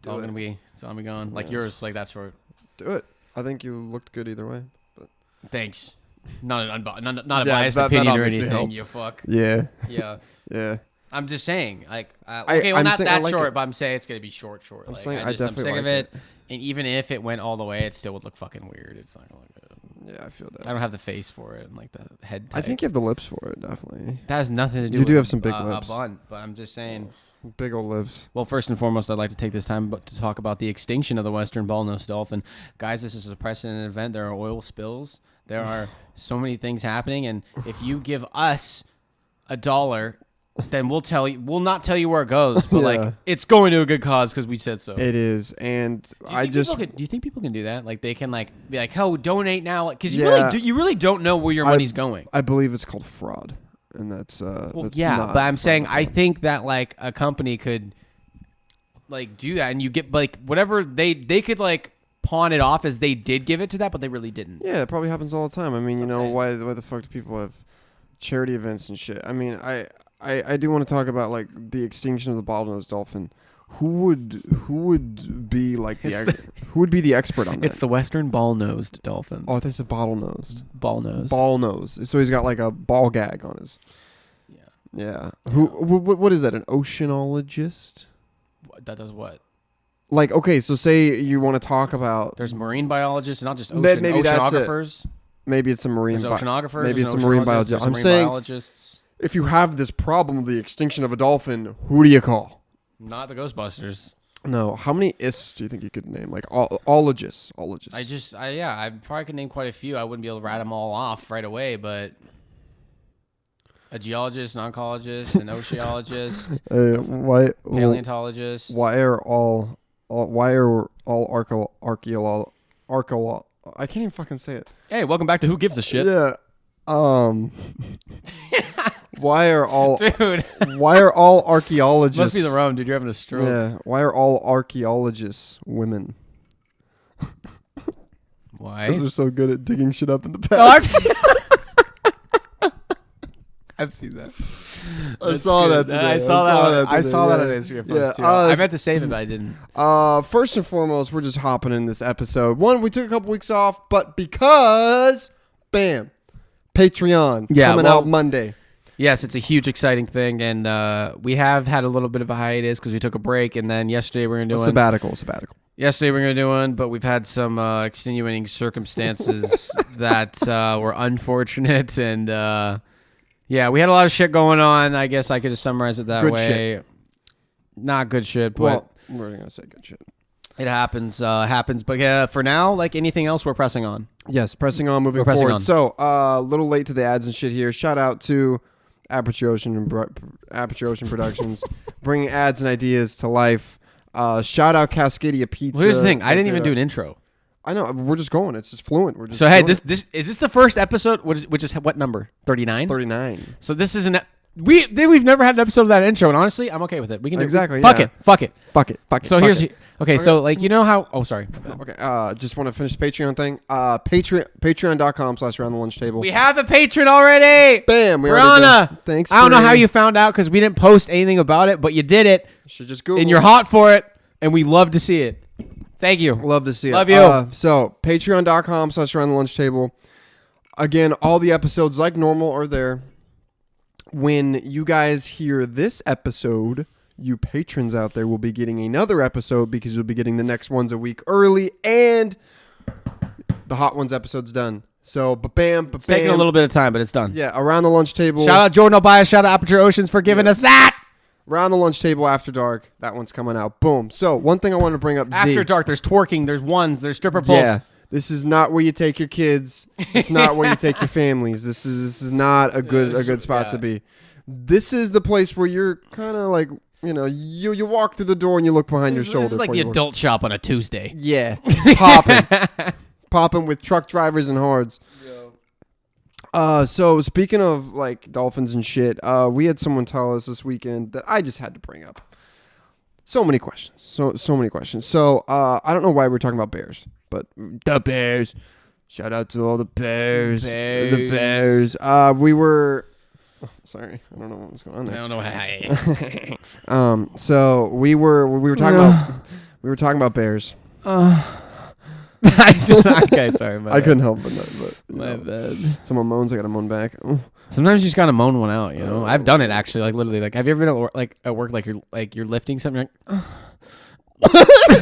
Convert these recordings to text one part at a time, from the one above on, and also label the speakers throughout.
Speaker 1: It's all gonna be gone. Like yours, like that short.
Speaker 2: Do it. I think you looked good either way. But
Speaker 1: thanks. Not a biased opinion or anything.
Speaker 2: Helped.
Speaker 1: You fuck.
Speaker 2: Yeah.
Speaker 1: Yeah.
Speaker 2: Yeah.
Speaker 1: I'm just saying, like, not
Speaker 2: I'm
Speaker 1: that
Speaker 2: saying I like
Speaker 1: short,
Speaker 2: it.
Speaker 1: but I'm saying it's gonna be short.
Speaker 2: I'm
Speaker 1: Like,
Speaker 2: saying
Speaker 1: I'm
Speaker 2: definitely
Speaker 1: sick of
Speaker 2: like
Speaker 1: it. And even if it went all the way, it still would look fucking weird. It's not gonna look good.
Speaker 2: Yeah, I feel that.
Speaker 1: I don't have the face for it and like the head type.
Speaker 2: I think you have the lips for it, definitely.
Speaker 1: That has nothing to do
Speaker 2: You
Speaker 1: with
Speaker 2: do have some big lips.
Speaker 1: a bun, but I'm just saying.
Speaker 2: Big old lips.
Speaker 1: Well, first and foremost, I'd like to take this time to talk about the extinction of the western bottlenose dolphin. Guys, this is a precedent event. There are oil spills. There are so many things happening, and if you give us $1, then we'll tell you. We'll not tell you where it goes, but like it's going to a good cause because we said so.
Speaker 2: It is, and
Speaker 1: do you think people can do that? Like they can like be like, "Oh, donate now," because
Speaker 2: Yeah.
Speaker 1: you really don't know where your money's going.
Speaker 2: I believe it's called fraud, and that's that's
Speaker 1: yeah,
Speaker 2: not
Speaker 1: but I'm
Speaker 2: fraud.
Speaker 1: saying I think that like a company could like do that, and you get like whatever they could like pawn it off as they did give it to that, but they really didn't.
Speaker 2: Yeah, it probably happens all the time. I mean,
Speaker 1: That's
Speaker 2: you know,
Speaker 1: what I'm
Speaker 2: why the fuck do people have charity events and shit? I mean, I do want to talk about like the extinction of the bottlenose dolphin. Who would be like who would be the expert on that?
Speaker 1: It's the western ball-nosed dolphin.
Speaker 2: Oh, I thought you said bottlenose.
Speaker 1: Ball-nosed.
Speaker 2: Ball nose. So he's got like a ball gag on his.
Speaker 1: Yeah.
Speaker 2: Yeah. What is that? An oceanologist?
Speaker 1: That does what?
Speaker 2: Like, okay, so say you want to talk about.
Speaker 1: There's marine biologists, not just
Speaker 2: Maybe that's it.
Speaker 1: oceanographers.
Speaker 2: Maybe it's a marine.
Speaker 1: There's oceanographers.
Speaker 2: Maybe
Speaker 1: there's
Speaker 2: it's a marine biologist. I'm saying,
Speaker 1: biologists.
Speaker 2: if you have this problem of the extinction of a dolphin, who do you call?
Speaker 1: Not the Ghostbusters.
Speaker 2: No. How many ists do you think you could name? Like ologists.
Speaker 1: I probably could name quite a few. I wouldn't be able to write them all off right away, but a geologist, an oncologist, an oceologist, paleontologist.
Speaker 2: Why are all archaeologists? I can't even fucking say it.
Speaker 1: Hey, welcome back to Who Gives a Shit.
Speaker 2: Yeah. Why are all
Speaker 1: dude?
Speaker 2: Why are all archaeologists?
Speaker 1: Must be the rum, dude. You're having a stroke.
Speaker 2: Yeah. Why are all archaeologists women?
Speaker 1: Why?
Speaker 2: They're so good at digging shit up in the past.
Speaker 1: I've seen that.
Speaker 2: I saw that today.
Speaker 1: I saw that on Instagram post too. I meant to save it, but I didn't.
Speaker 2: First and foremost, we're just hopping in this episode. One, we took a couple weeks off, but because, bam, Patreon coming out Monday.
Speaker 1: Yes, it's a huge, exciting thing, and we have had a little bit of a hiatus because we took a break, and then yesterday we were going to do
Speaker 2: sabbatical.
Speaker 1: Yesterday we were going to do one, but we've had some extenuating circumstances that were unfortunate, and yeah, we had a lot of shit going on. I guess I could just summarize it that way.
Speaker 2: Shit.
Speaker 1: Not good shit, but
Speaker 2: well, we're going to say good shit.
Speaker 1: It happens. But for now, like anything else, we're pressing on.
Speaker 2: Yes, pressing on, moving forward. So, a little late to the ads and shit here. Shout out to Aperture Ocean Productions, bringing ads and ideas to life. Shout out Cascadia Pizza.
Speaker 1: Well, here's the thing. I didn't even do an intro.
Speaker 2: I know. We're just going. It's just fluent. We're just
Speaker 1: so hey, this is this the first episode, which is what number? 39.
Speaker 2: 39.
Speaker 1: So this is we've never had an episode of that intro, and honestly, I'm okay with it. We can
Speaker 2: exactly.
Speaker 1: Fuck it. So here's okay. So like you know how? Oh, sorry.
Speaker 2: Okay. Just want to finish the Patreon thing. Patreon.com/around the lunch table.
Speaker 1: We have a patron already.
Speaker 2: Bam.
Speaker 1: Brianna.
Speaker 2: Thanks.
Speaker 1: I don't know how you found out because we didn't post anything about it, but you did it.
Speaker 2: You should just Google.
Speaker 1: And you're hot for it, and we love to see it. Thank you.
Speaker 2: Love to see it.
Speaker 1: Love you.
Speaker 2: So patreon.com/around the lunch table. Again, all the episodes like normal are there. When you guys hear this episode, you patrons out there will be getting another episode because you'll be getting the next ones a week early, and the Hot Ones episode's done. So, bam.
Speaker 1: It's taking a little bit of time, but it's done.
Speaker 2: Yeah, around the lunch table.
Speaker 1: Shout out Jordan O'Bias. Shout out Aperture Oceans for giving us that.
Speaker 2: Around the lunch table after dark. That one's coming out. Boom. So, one thing I want to bring up.
Speaker 1: After dark, there's twerking, there's ones, there's stripper poles.
Speaker 2: Yeah. This is not where you take your kids. It's not where you take your families. This is not a good spot to be. This is the place where you're kind of like, you know, you walk through the door and you look behind your shoulder.
Speaker 1: This is like the adult shop on a Tuesday.
Speaker 2: Yeah. Popping with truck drivers and hards. So speaking of like dolphins and shit, we had someone tell us this weekend that I just had to bring up. So many questions. So many questions. So I don't know why we're talking about bears, but the Bears. Shout out to all the Bears. The Bears. We were. Oh, sorry, I don't know what was going on there.
Speaker 1: I don't know how.
Speaker 2: So we were talking about We were talking about bears.
Speaker 1: Okay, sorry.
Speaker 2: I couldn't help but
Speaker 1: my bad.
Speaker 2: Someone moans, I gotta moan back.
Speaker 1: Sometimes you just gotta moan one out. You know, I've done it actually. Like literally. Like, have you ever been at work? Like you're lifting something.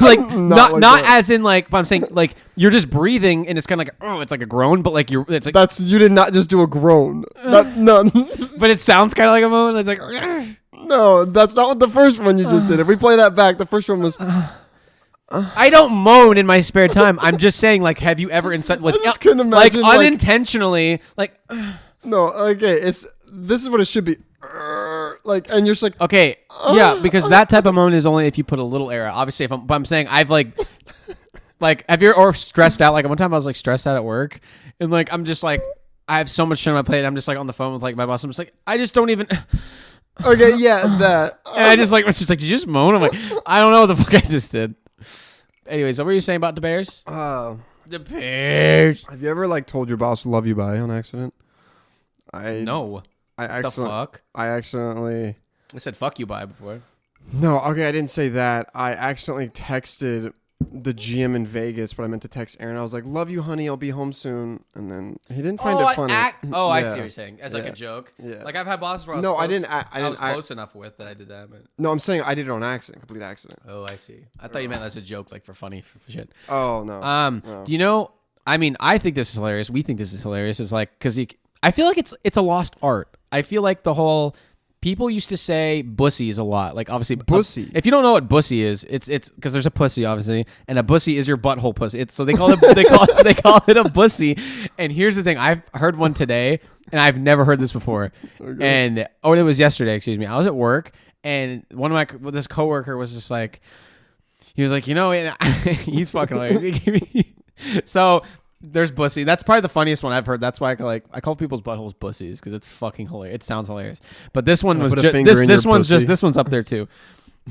Speaker 1: Like not as in like, but I'm saying like you're just breathing and it's kind of like it's like a groan, but like it's like
Speaker 2: you did not just do a groan. None.
Speaker 1: But it sounds kind of like a moan. It's like
Speaker 2: no, that's not what the first one you just did. If we play that back, the first one was.
Speaker 1: I don't moan in my spare time. I'm just saying, like, have you ever like unintentionally, like
Speaker 2: no, okay, this is what it should be. Like, and you're just like,
Speaker 1: okay, yeah, because that type of moan is only if you put a little air out. Obviously, but I'm saying I've like have you or stressed out? Like one time I was like stressed out at work, and like I'm just like I have so much shit on my plate. I'm just like on the phone with like my boss. I'm just like I just don't even.
Speaker 2: Okay, yeah, that.
Speaker 1: And I just like was just like, did you just moan? I'm like, I don't know what the fuck I just did. Anyways, what were you saying about the Bears?
Speaker 2: The
Speaker 1: Bears.
Speaker 2: Have you ever like told your boss "love you" bye on accident?
Speaker 1: No.
Speaker 2: The fuck? I accidentally.
Speaker 1: I said "fuck you" bye before.
Speaker 2: No, okay, I didn't say that. I accidentally texted the GM in Vegas, but I meant to text Aaron. I was like, "Love you, honey. I'll be home soon." And then he didn't find it funny.
Speaker 1: I see what you're saying. As like a joke.
Speaker 2: Yeah.
Speaker 1: Like I've had bosses where I was close enough with that I did that. But.
Speaker 2: No, I'm saying I did it on accident, complete accident.
Speaker 1: Oh, I see. I thought you meant that's a joke, like for funny for shit.
Speaker 2: Oh no.
Speaker 1: No. Do you know? I mean, I think this is hilarious. We think this is hilarious. It's like because I feel like it's a lost art. I feel like the whole. People used to say bussies a lot. Like, obviously...
Speaker 2: Bussy.
Speaker 1: If you don't know what bussy is, it's... Because there's a pussy, obviously. And a bussy is your butthole pussy. So they call it... they call it a bussy. And here's the thing. I've heard one today, and I've never heard this before. Okay. And... it was yesterday, excuse me. I was at work, and this coworker was just like... He was like, he's fucking hilarious. So... There's bussy. That's probably the funniest one I've heard. That's why I call people's buttholes bussies because it's fucking hilarious. It sounds hilarious. But this one was this one's up there too.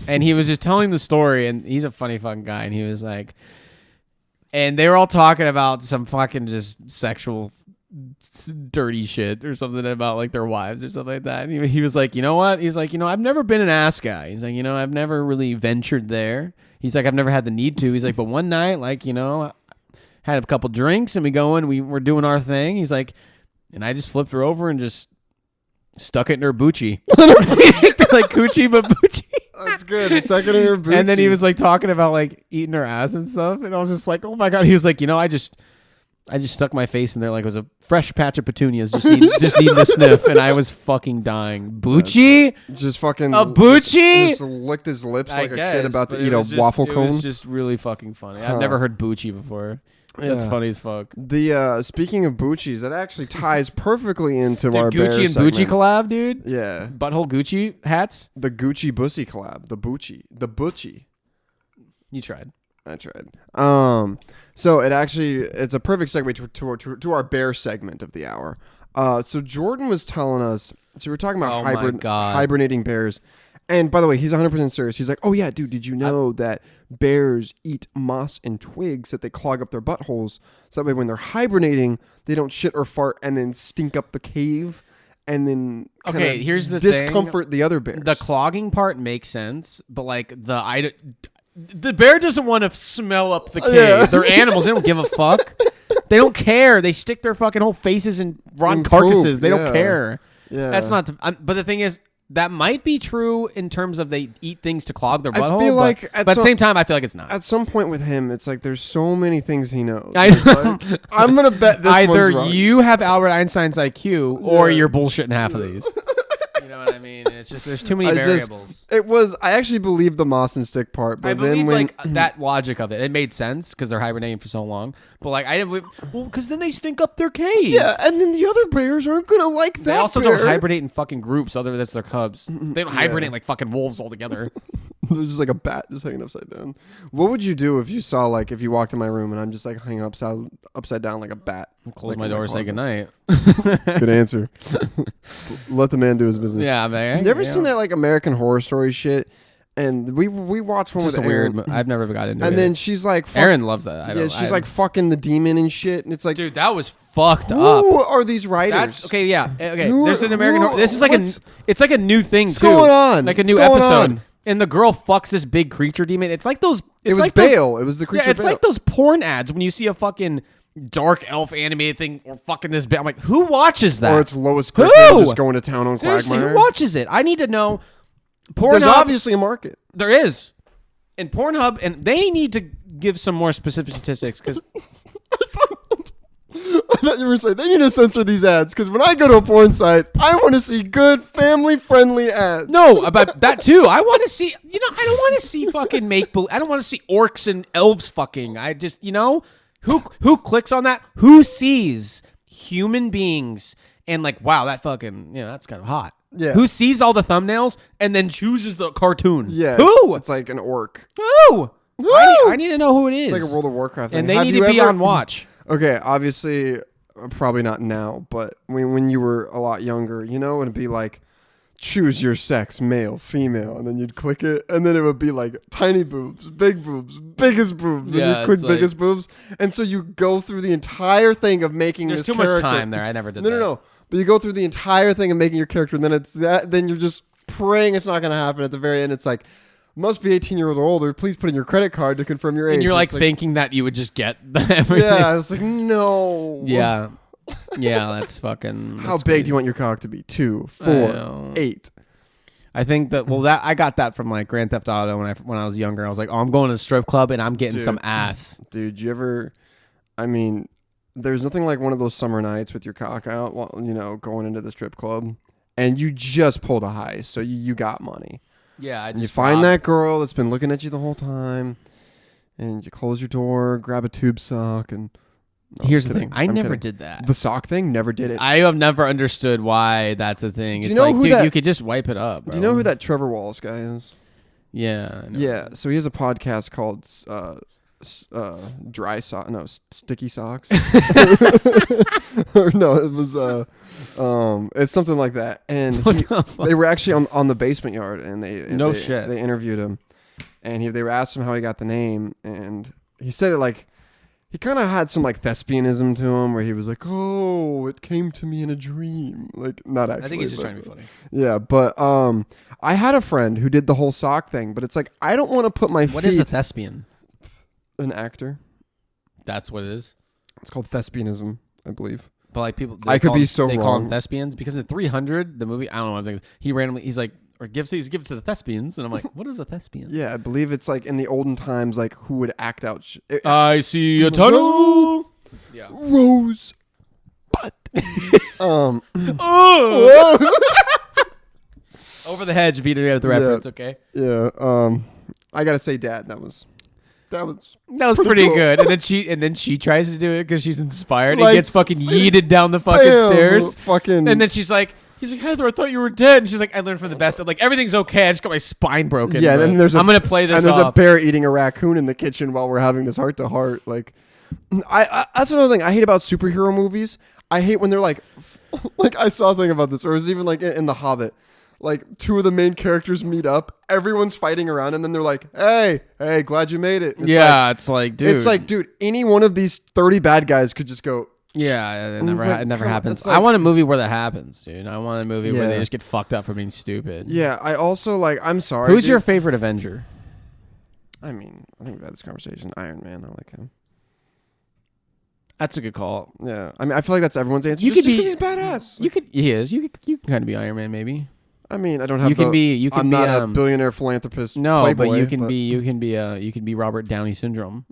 Speaker 1: And he was just telling the story, and he's a funny fucking guy. And he was like, and they were all talking about some fucking just sexual dirty shit or something about like their wives or something like that. And he was like, you know what? He's like, I've never been an ass guy. He's like, I've never really ventured there. He's like, I've never had the need to. He's like, but one night, like, had a couple drinks and we go in, we were doing our thing. He's like, and I just flipped her over and just stuck it in her boochie. Like coochie, but boochie.
Speaker 2: That's good. Stuck it in her boochie.
Speaker 1: And then he was like talking about like eating her ass and stuff. And I was just like, oh my God. He was like, I just stuck my face in there like it was a fresh patch of petunias just needing a sniff. And I was fucking dying. Boochie?
Speaker 2: Just fucking.
Speaker 1: A boochie?
Speaker 2: Just licked his lips like a kid about to eat a waffle cone. It
Speaker 1: was just really fucking funny. I've never heard boochie before. That's funny as fuck.
Speaker 2: The speaking of Bucci's, that actually ties perfectly into our
Speaker 1: Gucci and
Speaker 2: segment.
Speaker 1: Bucci collab, dude.
Speaker 2: Yeah,
Speaker 1: butthole Gucci hats.
Speaker 2: The Gucci Bussy collab. The Bucci.
Speaker 1: You tried.
Speaker 2: I tried. So it's a perfect segue to our bear segment of the hour. So Jordan was telling us. So we're talking about hibernating bears. And by the way, he's 100% serious. He's like, oh yeah, dude, did you know that bears eat moss and twigs that they clog up their buttholes? So that way when they're hibernating, they don't shit or fart and then stink up the cave and then
Speaker 1: here's the
Speaker 2: discomfort the other bears.
Speaker 1: The clogging part makes sense, but like the bear doesn't want to smell up the cave. Yeah. They're animals. They don't give a fuck. They don't care. They stick their fucking whole faces in rotten carcasses. They don't care. Yeah. That's not... but the thing is... That might be true in terms of they eat things to clog their butthole. I feel like but at the same time, I feel like it's not.
Speaker 2: At some point with him, it's like there's so many things he knows.
Speaker 1: Like,
Speaker 2: I'm going to bet this
Speaker 1: either
Speaker 2: one's wrong.
Speaker 1: You have Albert Einstein's IQ or you're bullshitting half of these. You know what I mean? It's just there's too many variables.
Speaker 2: I actually believe the moss and stick part. But
Speaker 1: I believe that logic of it. It made sense because they're hibernating for so long. But like I didn't believe, because then they stink up their cave.
Speaker 2: Yeah, and then the other bears aren't gonna like that.
Speaker 1: They also
Speaker 2: bear.
Speaker 1: don't hibernate in fucking groups. Other than that's their cubs. They don't hibernate like fucking wolves all together.
Speaker 2: There's just like a bat just hanging upside down. What would you do if you saw if you walked in my room and I'm just like hanging upside down like a bat?
Speaker 1: Close my door and say goodnight.
Speaker 2: Good answer. Let the man do his business.
Speaker 1: Yeah, man.
Speaker 2: You ever seen that like American Horror Story shit? And we watched one with Aaron.
Speaker 1: Weird. I've never got into it.
Speaker 2: And then she's like,
Speaker 1: Aaron loves that.
Speaker 2: She's like fucking the demon and shit. And it's like,
Speaker 1: dude, that was fucked up.
Speaker 2: Who are these writers?
Speaker 1: That's okay. Yeah. Okay. There's an American Horror. This is like it's like a new thing too.
Speaker 2: What's going on?
Speaker 1: Like a new episode. And the girl fucks this big creature demon. It's like those
Speaker 2: It was
Speaker 1: like
Speaker 2: Bale. It was the creature.
Speaker 1: Yeah, it's
Speaker 2: Bale.
Speaker 1: like those porn ads when you see a fucking dark elf animated thing or fucking this bit. I'm like, who watches that?
Speaker 2: Or it's Lois Griffin just going to town on
Speaker 1: Seriously,
Speaker 2: Quagmire.
Speaker 1: who watches it? I need to know.
Speaker 2: There's
Speaker 1: Pornhub,
Speaker 2: obviously a market.
Speaker 1: there is. And Pornhub, and they need to give some more specific statistics because
Speaker 2: I thought you were saying they need to censor these ads because when I go to a porn site, I want to see good family-friendly ads.
Speaker 1: no, about that too. I want to see. I don't want to see fucking make believe. I don't want to see orcs and elves fucking. I just who clicks on that? Who sees human beings and like, wow, that fucking that's kind of hot.
Speaker 2: Yeah.
Speaker 1: Who sees all the thumbnails and then chooses the cartoon?
Speaker 2: Yeah.
Speaker 1: Who?
Speaker 2: It's like an orc.
Speaker 1: Who? I need to know who it is.
Speaker 2: It's like a World of Warcraft thing.
Speaker 1: And they need to be on watch.
Speaker 2: Okay, obviously, probably not now, but when you were a lot younger, it'd be like, choose your sex, male, female, and then you'd click it, and then it would be like tiny boobs, biggest boobs, and you click biggest boobs, and so you go through the entire thing of making
Speaker 1: There's
Speaker 2: this
Speaker 1: too
Speaker 2: character.
Speaker 1: much time there. I never did that.
Speaker 2: No. But you go through the entire thing of making your character, and then it's that. Then you're just praying it's not going to happen. At the very end, it's like, must be 18-year-old or older. Please put in your credit card to confirm your age.
Speaker 1: And you're like
Speaker 2: it's
Speaker 1: thinking that you would just get everything.
Speaker 2: yeah, it's like, no.
Speaker 1: Yeah. That's fucking.
Speaker 2: How big do you want your cock to be? 2, 4, 8.
Speaker 1: I think that that I got that from like Grand Theft Auto when I was younger. I was like, oh, I'm going to the strip club and I'm getting some ass.
Speaker 2: Dude, you ever? I mean, there's nothing like one of those summer nights with your cock out, while, going into the strip club, and you just pulled a heist, so you got money.
Speaker 1: Yeah,
Speaker 2: and you find that girl that's been looking at you the whole time, and you close your door, grab a tube sock, and.
Speaker 1: Here's the thing. I never did that.
Speaker 2: The sock thing? Never did it.
Speaker 1: I have never understood why that's a thing. It's like, dude, you could just wipe it up, bro.
Speaker 2: Do you know who that Trevor Wallace guy is?
Speaker 1: Yeah. I know.
Speaker 2: Yeah. So he has a podcast called Dry Sock. No, Sticky Socks. Or no, it was it's something like that. And they were actually on the Basement Yard, and they interviewed him, and they were asked him how he got the name, and he said it like. He kind of had some like thespianism to him where he was like, oh, it came to me in a dream. Like, not actually.
Speaker 1: I think he's just trying to be funny.
Speaker 2: Yeah, but I had a friend who did the whole sock thing, but it's like, I don't want to put my feet...
Speaker 1: What is a thespian?
Speaker 2: An actor.
Speaker 1: That's what it is?
Speaker 2: It's called thespianism, I believe.
Speaker 1: But like people...
Speaker 2: I could be so wrong.
Speaker 1: They call them thespians because in 300, the movie, I don't know what I'm thinking. He's like... Or gives it to the thespians, and I'm like, what is a thespian?
Speaker 2: Yeah, I believe it's like in the olden times, like who would act out.
Speaker 1: I see a tunnel.
Speaker 2: Yeah. Rose. But.
Speaker 1: Over the hedge. If you didn't have the reference, okay.
Speaker 2: Yeah. I gotta say, Dad, that was
Speaker 1: pretty
Speaker 2: cool.
Speaker 1: good. And then she tries to do it because she's inspired. Like, and gets fucking yeeted down the fucking stairs. And then she's like. He's like, Heather, I thought you were dead. And she's like, I learned from the best. I'm like, everything's okay. I just got my spine broken.
Speaker 2: Yeah, and then I'm
Speaker 1: going to play this
Speaker 2: and there's
Speaker 1: off.
Speaker 2: a bear eating a raccoon in the kitchen while we're having this heart-to-heart. Like, that's another thing I hate about superhero movies. I hate when they're like I saw a thing about this, or it was even like in The Hobbit. Like, two of the main characters meet up. Everyone's fighting around, and then they're like, hey, glad you made it.
Speaker 1: It's like, dude.
Speaker 2: Any one of these 30 bad guys could just go...
Speaker 1: Yeah, it never happens. I want a movie where that happens, dude. I want a movie where they just get fucked up for being stupid.
Speaker 2: Yeah, I also I'm sorry.
Speaker 1: Who's your favorite Avenger?
Speaker 2: I mean, I think we've had this conversation. Iron Man, I like him.
Speaker 1: That's a good call.
Speaker 2: Yeah, I mean, I feel like that's everyone's answer.
Speaker 1: You could be.
Speaker 2: He's badass.
Speaker 1: He is. You can kind of be Iron Man, maybe.
Speaker 2: I mean, I don't have.
Speaker 1: I'm
Speaker 2: not a billionaire philanthropist.
Speaker 1: No,
Speaker 2: playboy,
Speaker 1: but you can be Robert Downey syndrome.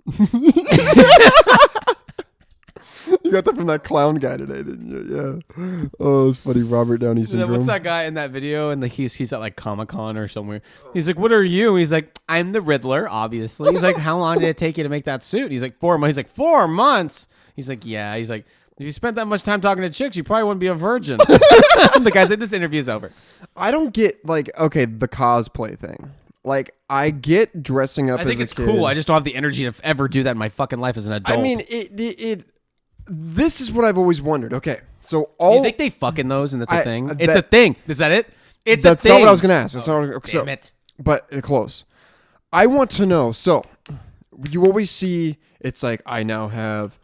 Speaker 2: You got that from that clown guy today, didn't you? Yeah. Oh, it's funny, Robert Downey syndrome.
Speaker 1: What's that guy in that video? And he's at like Comic-Con or somewhere. He's like, "What are you?" He's like, "I'm the Riddler, obviously." He's like, "How long did it take you to make that suit?" He's like, 4 months. He's like, 4 months. He's like, "Yeah." He's like, "If you spent that much time talking to chicks, you probably wouldn't be a virgin." The guy's like, "This interview's over."
Speaker 2: I don't get the cosplay thing. Like, I get dressing up.
Speaker 1: I think
Speaker 2: it's
Speaker 1: cool. I just don't have the energy to ever do that in my fucking life as an adult.
Speaker 2: I mean, this is what I've always wondered. Okay, so
Speaker 1: you think they fucking those and that's a thing? It's a thing. Is that it? It's a thing.
Speaker 2: That's not what I was going to ask.
Speaker 1: Damn it.
Speaker 2: But close. I want to know. So you always see it's like I now have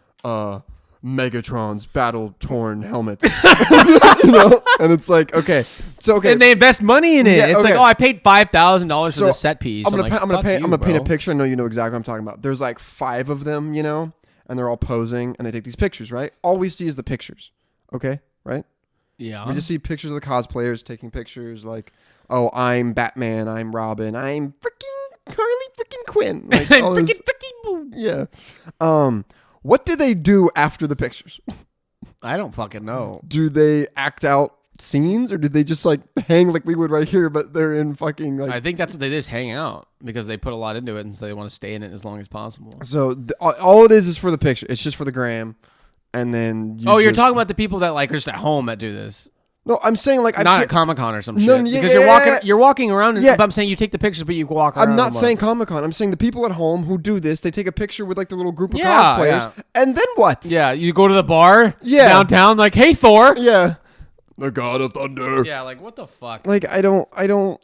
Speaker 2: Megatron's battle-torn helmet. And it's like, okay.
Speaker 1: And they invest money in it.
Speaker 2: Yeah,
Speaker 1: it's like, I paid $5,000 for this set piece.
Speaker 2: I'm gonna paint a
Speaker 1: bro.
Speaker 2: picture. I know you know exactly what I'm talking about. There's like 5 of them, and they're all posing, and they take these pictures, right? All we see is the pictures. Okay, right?
Speaker 1: Yeah.
Speaker 2: We just see pictures of the cosplayers taking pictures, like, oh, I'm Batman, I'm Robin, I'm freaking Harley freaking Quinn. Like, all this,
Speaker 1: boo.
Speaker 2: yeah. What do they do after the pictures?
Speaker 1: I don't fucking know.
Speaker 2: Do they act out scenes, or do they just like hang like we would right here, but they're in fucking like?
Speaker 1: I think that's what they just hang out because they put a lot into it, and so they want to stay in it as long as possible.
Speaker 2: So all it is for the picture. It's just for the gram, and then
Speaker 1: you're talking about the people that like are just at home that do this.
Speaker 2: No, I'm saying like
Speaker 1: not at Comic-Con or some shit.
Speaker 2: No,
Speaker 1: because you're walking around. And, I'm saying you take the pictures, but you walk around.
Speaker 2: I'm not saying Comic-Con. I'm saying the people at home who do this. They take a picture with like the little group of cosplayers, and then what?
Speaker 1: Yeah, you go to the bar downtown, like, hey Thor.
Speaker 2: Yeah. The God of Thunder.
Speaker 1: Yeah, like what the fuck?
Speaker 2: Like I don't.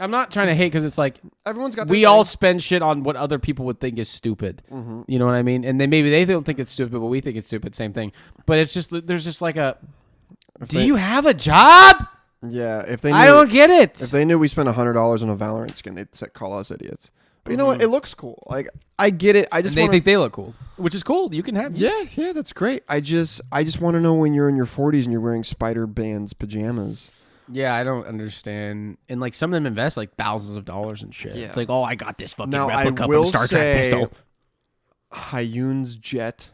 Speaker 2: I'm
Speaker 1: not trying to hate because it's like
Speaker 2: everyone's got.
Speaker 1: We all spend shit on what other people would think is stupid.
Speaker 2: Mm-hmm.
Speaker 1: You know what I mean? And maybe they don't think it's stupid, but we think it's stupid. Same thing. But it's just there's just like a. Do you have a job?
Speaker 2: Yeah, if they knew,
Speaker 1: I don't get it.
Speaker 2: If they knew we spent $100 on a Valorant skin, they'd call us idiots. But you know what? It looks cool. Like I get it. I just
Speaker 1: they think they look cool, which is cool. You can have.
Speaker 2: Yeah, that's great. I just want to know when you're in your 40s and you're wearing Spider-Band's pajamas.
Speaker 1: Yeah, I don't understand. And like some of them invest like thousands of dollars in shit. Yeah. It's like, oh, I got this fucking replica from Star Trek pistol.
Speaker 2: Hayun's jet.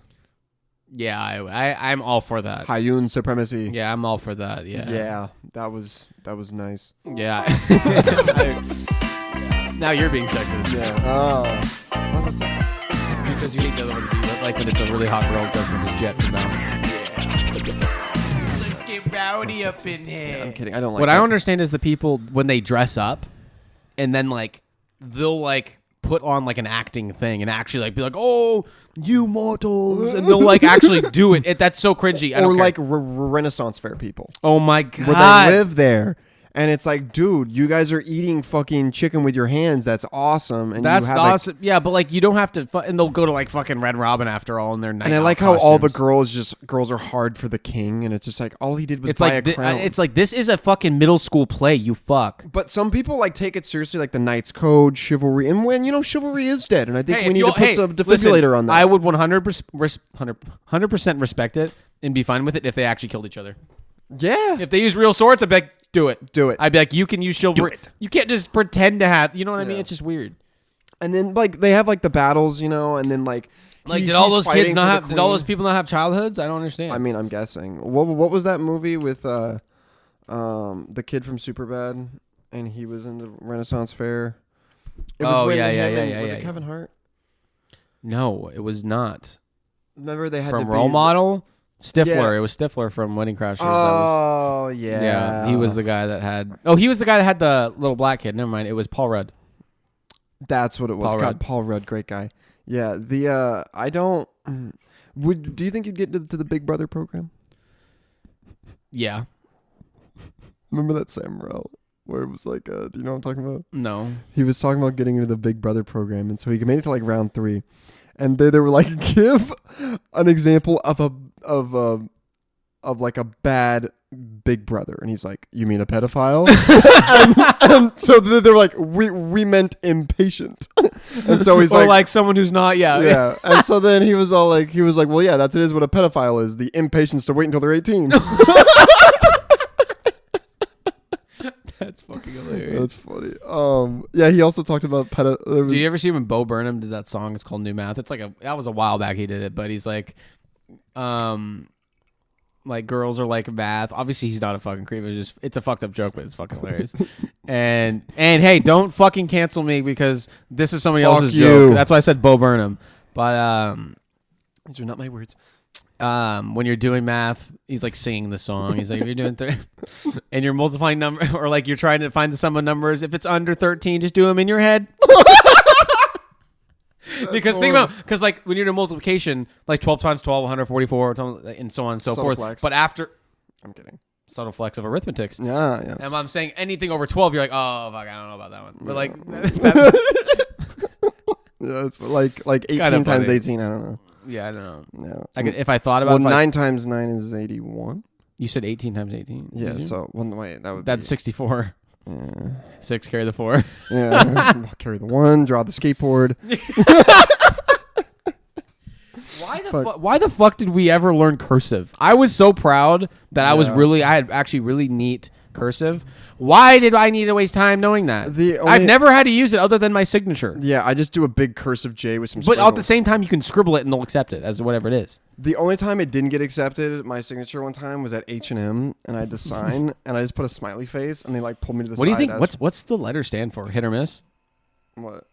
Speaker 1: Yeah, I'm all for that.
Speaker 2: Hayun supremacy.
Speaker 1: Yeah, I'm all for that. Yeah.
Speaker 2: Yeah, that was nice.
Speaker 1: Yeah. Now you're being sexist.
Speaker 2: Yeah. Why is that sexist?
Speaker 1: Because you hate the other one to be like when it's a really hot girl who does with a jet from now. Let's get rowdy up in here.
Speaker 2: Yeah, I'm kidding. I don't like
Speaker 1: what
Speaker 2: that.
Speaker 1: I understand is the people when they dress up and then like they'll like put on like an acting thing and actually like be like, oh, you mortals, and they'll like actually do it. That's so cringy. I don't care.
Speaker 2: Like Renaissance fair people.
Speaker 1: Oh my God.
Speaker 2: Where they live there. And it's like, dude, you guys are eating fucking chicken with your hands. That's awesome. And
Speaker 1: that's
Speaker 2: you have
Speaker 1: awesome. Like, yeah, but like you don't have to. And they'll go to like fucking Red Robin after all in their night.
Speaker 2: And I like how all the girls are hard for the king, and it's just like all he did was buy a crown.
Speaker 1: It's like this is a fucking middle school play. You fuck.
Speaker 2: But some people like take it seriously, like the Knight's Code, chivalry, and when chivalry is dead, and I think we need to put some defibrillator on that.
Speaker 1: I would 100% respect it and be fine with it if they actually killed each other.
Speaker 2: Yeah.
Speaker 1: If they use real swords, I'd be like, do it. I'd be like, you can use chivalry. You can't just pretend to have. You know what I mean? It's just weird.
Speaker 2: And then like they have like the battles, and then like
Speaker 1: did all those kids not have? Did all those people not have childhoods? I don't understand.
Speaker 2: I mean, I'm guessing. What was that movie with the kid from Superbad, and he was in the Renaissance Fair?
Speaker 1: Yeah.
Speaker 2: Was it Kevin Hart?
Speaker 1: No, it was not.
Speaker 2: Remember they had
Speaker 1: from Role Model. Stifler. Yeah. It was Stifler from Wedding Crashers.
Speaker 2: Oh, yeah.
Speaker 1: Yeah, he was the guy that had... Oh, he was the guy that had the little black kid. Never mind. It was Paul Rudd.
Speaker 2: That's what it was. Paul Rudd, great guy. Yeah, I don't... Do you think you'd get to the Big Brother program?
Speaker 1: Yeah.
Speaker 2: Remember that Sam Morril where it was like, do you know what I'm talking about?
Speaker 1: No.
Speaker 2: He was talking about getting into the Big Brother program, and so he made it to like round 3. And they were like, give an example of like a bad Big Brother, and he's like, you mean a pedophile? and so they're like, we meant impatient, and so he's
Speaker 1: like someone who's not,
Speaker 2: yeah. And so then he was like, well, yeah, it is what a pedophile is, the impatience to wait until they're 18.
Speaker 1: That's fucking hilarious.
Speaker 2: That's funny. Yeah, he also talked about
Speaker 1: Did you ever see when Bo Burnham did that song? It's called New Math. It's like that was a while back he did it, but he's like girls are like math. Obviously he's not a fucking creep. It's a fucked up joke, but it's fucking hilarious. and hey, don't fucking cancel me because this is somebody else's joke. That's why I said Bo Burnham. But
Speaker 2: these are not my words.
Speaker 1: When you're doing math, he's like singing the song. He's like, if you're doing and you're multiplying number, or like you're trying to find the sum of numbers. If it's under 13, just do them in your head. Because think about, because like when you're doing multiplication, like 12 times 12, 144, and so on and so forth.
Speaker 2: Flex.
Speaker 1: But after,
Speaker 2: I'm kidding.
Speaker 1: Subtle flex of arithmetics.
Speaker 2: Yeah.
Speaker 1: And I'm saying anything over 12, you're like, oh fuck, I don't know about that one. But like,
Speaker 2: yeah, it's like 18 times 18. I don't know.
Speaker 1: Yeah, I don't know.
Speaker 2: No.
Speaker 1: If I thought about
Speaker 2: well,
Speaker 1: it,
Speaker 2: 9 times 9 is 81.
Speaker 1: You said 18 times 18.
Speaker 2: Yeah, so wait, that would
Speaker 1: that's
Speaker 2: be
Speaker 1: 64.
Speaker 2: Yeah.
Speaker 1: 6 carry the 4.
Speaker 2: Yeah. Carry the 1, draw the skateboard.
Speaker 1: Why the fuck did we ever learn cursive? I was so proud that I had actually really neat cursive. Why did I need to waste time knowing that? I've never had to use it other than my signature.
Speaker 2: Yeah, I just do a big cursive J with some
Speaker 1: But
Speaker 2: squiggles.
Speaker 1: at the same time, you can scribble it and they'll accept it as whatever it is.
Speaker 2: The only time it didn't get accepted, my signature one time, was at H&M, and I had to sign, and I just put a smiley face, and they like pulled me to the side.
Speaker 1: What do you think? What's the letter stand for? Hit or miss?
Speaker 2: What?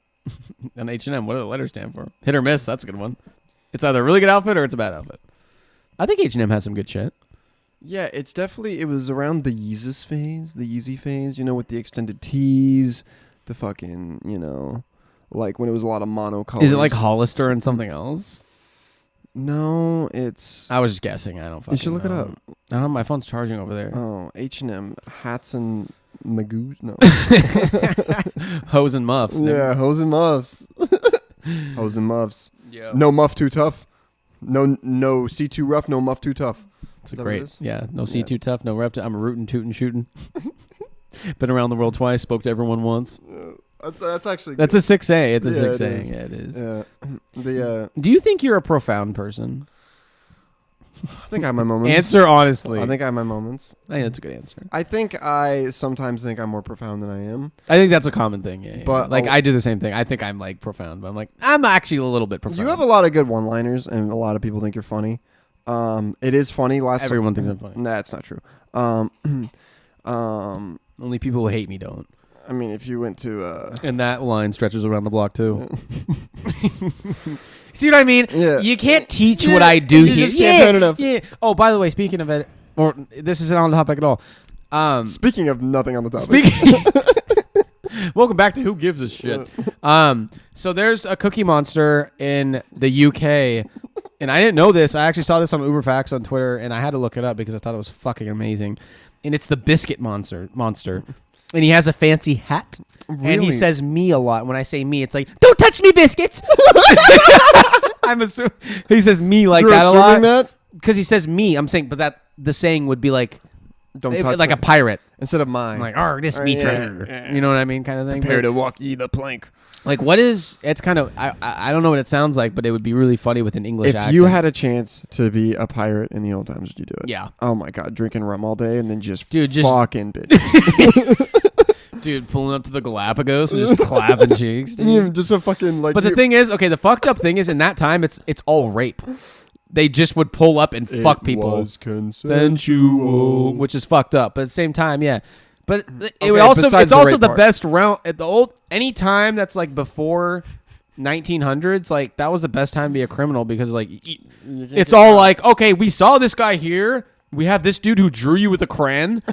Speaker 1: On H&M, what do the letters stand for? Hit or miss? That's a good one. It's either a really good outfit or it's a bad outfit. I think H&M has some good shit.
Speaker 2: Yeah, it was around the Yeezus phase, the Yeezy phase, with the extended tees, the fucking, like when it was a lot of monocolors.
Speaker 1: Is it like Hollister and something else?
Speaker 2: No, it's...
Speaker 1: I was just guessing. I don't fucking know.
Speaker 2: You should look it up.
Speaker 1: I don't know. My phone's charging over there.
Speaker 2: Oh, H&M, hats and magoos? No.
Speaker 1: Hose and muffs.
Speaker 2: Yeah, hose and muffs. Hose and muffs.
Speaker 1: Yeah.
Speaker 2: No muff too tough. No C too rough, no muff too tough.
Speaker 1: It's great. Yeah, no C too tough, no rep. I'm a rootin', tootin', shootin'. Been around the world twice, spoke to everyone once.
Speaker 2: That's actually
Speaker 1: That's
Speaker 2: good.
Speaker 1: a 6 saying. It's a 6
Speaker 2: it
Speaker 1: saying.
Speaker 2: is.
Speaker 1: Yeah, it is.
Speaker 2: Yeah.
Speaker 1: Do you think you're a profound person?
Speaker 2: I think I have my moments.
Speaker 1: Answer honestly.
Speaker 2: I think I have my moments.
Speaker 1: I think that's a good answer.
Speaker 2: I think I sometimes think I'm more profound than I am.
Speaker 1: I think that's a common thing. Yeah,
Speaker 2: But
Speaker 1: like I do the same thing. I think I'm like profound, but I'm actually a little bit profound.
Speaker 2: You have a lot of good one-liners, and a lot of people think you're funny. It is funny.
Speaker 1: Everyone thinks I'm funny.
Speaker 2: Nah, it's not true.
Speaker 1: Only people who hate me don't.
Speaker 2: I mean, if you went to
Speaker 1: and that line stretches around the block too. See what I mean?
Speaker 2: Yeah.
Speaker 1: You can't teach what I do.
Speaker 2: You just can't turn it up.
Speaker 1: Yeah. Oh, by the way, speaking of it, or this isn't on the topic at all.
Speaker 2: Speaking of nothing on the topic.
Speaker 1: Welcome back to Who Gives a Shit. So there's a Cookie Monster in the UK, and I didn't know this. I actually saw this on UberFacts on Twitter, and I had to look it up because I thought it was fucking amazing. And it's the Biscuit Monster. And he has a fancy hat.
Speaker 2: Really?
Speaker 1: And he says me a lot. When I say me, it's like, don't touch me, biscuits. I'm assuming he says me like that a lot.
Speaker 2: That?
Speaker 1: Because he says me. I'm saying, but the saying would be like,
Speaker 2: don't touch
Speaker 1: like
Speaker 2: me.
Speaker 1: a pirate.
Speaker 2: Instead of mine.
Speaker 1: I'm like, this me treasure. You know what I mean? Kind of thing.
Speaker 2: Prepare to walk ye the plank.
Speaker 1: Like, it's kind of, I don't know what it sounds like, but it would be really funny with an English accent.
Speaker 2: If you had a chance to be a pirate in the old times, would you do it?
Speaker 1: Yeah.
Speaker 2: Oh my God, drinking rum all day and then just
Speaker 1: Dude,
Speaker 2: fucking bitch.
Speaker 1: Dude, pulling up to the Galapagos and just clapping cheeks. Dude.
Speaker 2: Just a fucking like.
Speaker 1: But the thing is, okay, the fucked up thing is in that time, it's all rape. They just would pull up and fuck people.
Speaker 2: It was consensual.
Speaker 1: Which is fucked up. But at the same time, yeah. But it would
Speaker 2: Okay,
Speaker 1: also
Speaker 2: besides
Speaker 1: it's
Speaker 2: the
Speaker 1: also
Speaker 2: rape
Speaker 1: the
Speaker 2: part.
Speaker 1: best round at the old any time that's like before 1900s, like that was the best time to be a criminal because like it's all like, okay, we saw this guy here. We have this dude who drew you with a crayon,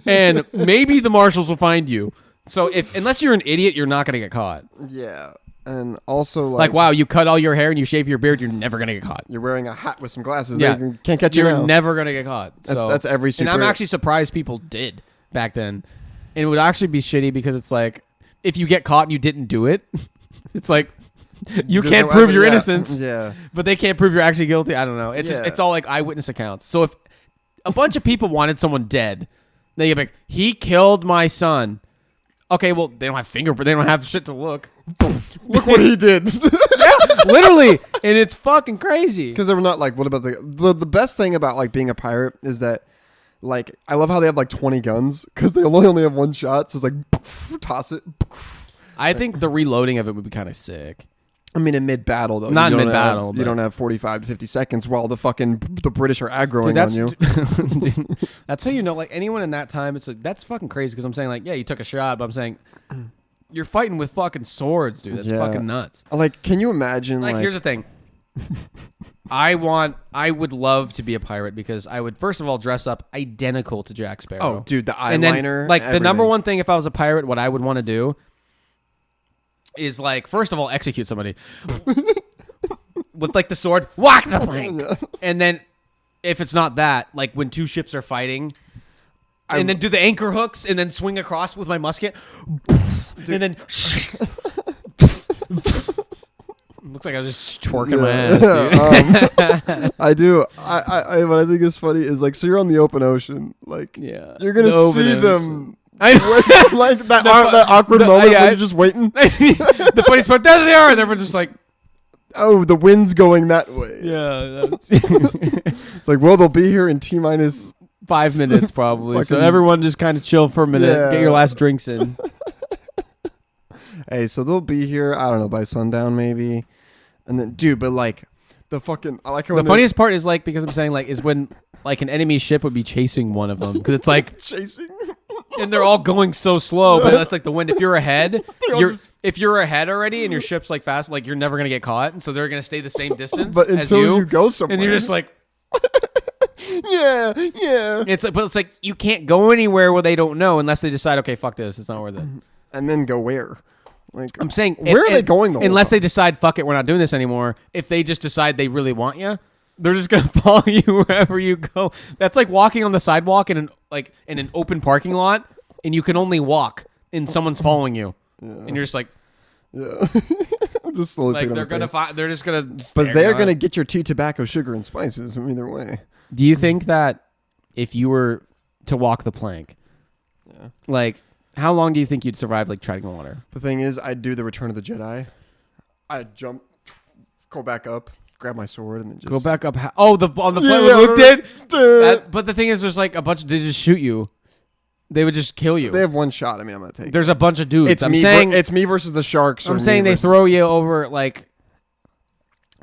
Speaker 1: and maybe the marshals will find you. So unless you're an idiot, you're not gonna get caught.
Speaker 2: Yeah, and also
Speaker 1: Like wow, you cut all your hair and you shave your beard, you're never gonna get caught.
Speaker 2: You're wearing a hat with some glasses.
Speaker 1: Yeah,
Speaker 2: They can't catch you.
Speaker 1: You're
Speaker 2: now.
Speaker 1: never gonna get caught. So
Speaker 2: That's every super.
Speaker 1: And I'm actually surprised people did back then. And it would actually be shitty because it's like if you get caught and you didn't do it, it's like you
Speaker 2: There's
Speaker 1: can't
Speaker 2: no
Speaker 1: prove
Speaker 2: evidence.
Speaker 1: your
Speaker 2: Yeah.
Speaker 1: innocence.
Speaker 2: Yeah,
Speaker 1: But they can't prove you're actually guilty. I don't know. It's just it's all like eyewitness accounts. So if a bunch of people wanted someone dead, they get like, he killed my son. Okay, well they don't have fingerprint. They don't have shit to look.
Speaker 2: look what he did.
Speaker 1: Yeah, literally, and it's fucking crazy.
Speaker 2: Because they were not like, what about the best thing about like being a pirate is that like I love how they have like 20 guns because they only have one shot, so it's like toss it.
Speaker 1: I think the reloading of it would be kind of sick.
Speaker 2: I mean, in mid-battle, though.
Speaker 1: Not
Speaker 2: you
Speaker 1: in
Speaker 2: don't
Speaker 1: mid-battle,
Speaker 2: have- You
Speaker 1: but-
Speaker 2: don't have 45 to 50 seconds while the British are aggroing on you.
Speaker 1: Dude, that's how you know, like, anyone in that time, it's like, that's fucking crazy, because I'm saying, like, yeah, you took a shot, but I'm saying, you're fighting with fucking swords, dude. That's
Speaker 2: Yeah.
Speaker 1: fucking nuts.
Speaker 2: Like, can you imagine,
Speaker 1: Like, here's the thing. I would love to be a pirate, because I would, first of all, dress up identical to Jack Sparrow.
Speaker 2: oh, dude, the eyeliner.
Speaker 1: And then, like, the
Speaker 2: everything.
Speaker 1: number one thing, if I was a pirate, what I would want to do is, like, first of all, execute somebody with, like, the sword, whack the plank. And then, if it's not that, like, when two ships are fighting, and then do the anchor hooks, and then swing across with my musket, and then Looks like I was just twerking my ass, dude.
Speaker 2: I do. I what I think is funny is like, so you're on the open ocean, like,
Speaker 1: Yeah.
Speaker 2: you're gonna
Speaker 1: The
Speaker 2: see
Speaker 1: open
Speaker 2: them.
Speaker 1: I
Speaker 2: Like that awkward moment when you're just waiting.
Speaker 1: The funniest part, there they are, and everyone's just like,
Speaker 2: Oh, the wind's going that way.
Speaker 1: yeah.
Speaker 2: It's like, well, they'll be here in T-minus
Speaker 1: 5 minutes probably. So
Speaker 2: Fucking-
Speaker 1: everyone just kind of chill for a minute,
Speaker 2: Yeah.
Speaker 1: get your last drinks in.
Speaker 2: Hey, so they'll be here, I don't know, by sundown maybe. And then, dude, but like, the fucking, I like how
Speaker 1: The funniest part is like, because I'm saying like, is when like an enemy ship would be chasing one of them, because it's like,
Speaker 2: chasing.
Speaker 1: and they're all going so slow, but that's like the wind. If you're ahead,
Speaker 2: all
Speaker 1: if you're ahead already and your ship's like fast, like you're never gonna get caught, and so they're gonna stay the same distance
Speaker 2: But
Speaker 1: as
Speaker 2: until you go somewhere.
Speaker 1: and you're just like,
Speaker 2: yeah.
Speaker 1: it's like, but it's like you can't go anywhere where they don't know unless they decide, okay, fuck this, it's not worth it.
Speaker 2: And then go where? Like,
Speaker 1: I'm saying,
Speaker 2: where are they going the whole
Speaker 1: unless
Speaker 2: time?
Speaker 1: they decide, fuck it, we're not doing this anymore. If they just decide they really want you, they're just gonna follow you wherever you go. That's like walking on the sidewalk in an open parking lot, and you can only walk, and someone's following you, and you're just like,
Speaker 2: Yeah. I'm just slowly
Speaker 1: like
Speaker 2: picking
Speaker 1: they're
Speaker 2: up
Speaker 1: gonna,
Speaker 2: pace.
Speaker 1: they're just gonna.
Speaker 2: But
Speaker 1: stare
Speaker 2: they're
Speaker 1: at
Speaker 2: gonna
Speaker 1: it.
Speaker 2: get your tea, tobacco, sugar, and spices. Either way.
Speaker 1: Do you think that if you were to walk the plank, like how long do you think you'd survive like treading water?
Speaker 2: The thing is, I'd do the Return of the Jedi. I'd jump, go back up, grab my sword, and then just
Speaker 1: Go back up. On the plank
Speaker 2: Yeah,
Speaker 1: what Luke did.
Speaker 2: Dude.
Speaker 1: But the thing is, there's like a bunch. They just shoot you. They would just kill you.
Speaker 2: They have one shot. I mean, I'm gonna take.
Speaker 1: There's a bunch of dudes.
Speaker 2: It's it's me versus the sharks.
Speaker 1: I'm saying they throw you over like.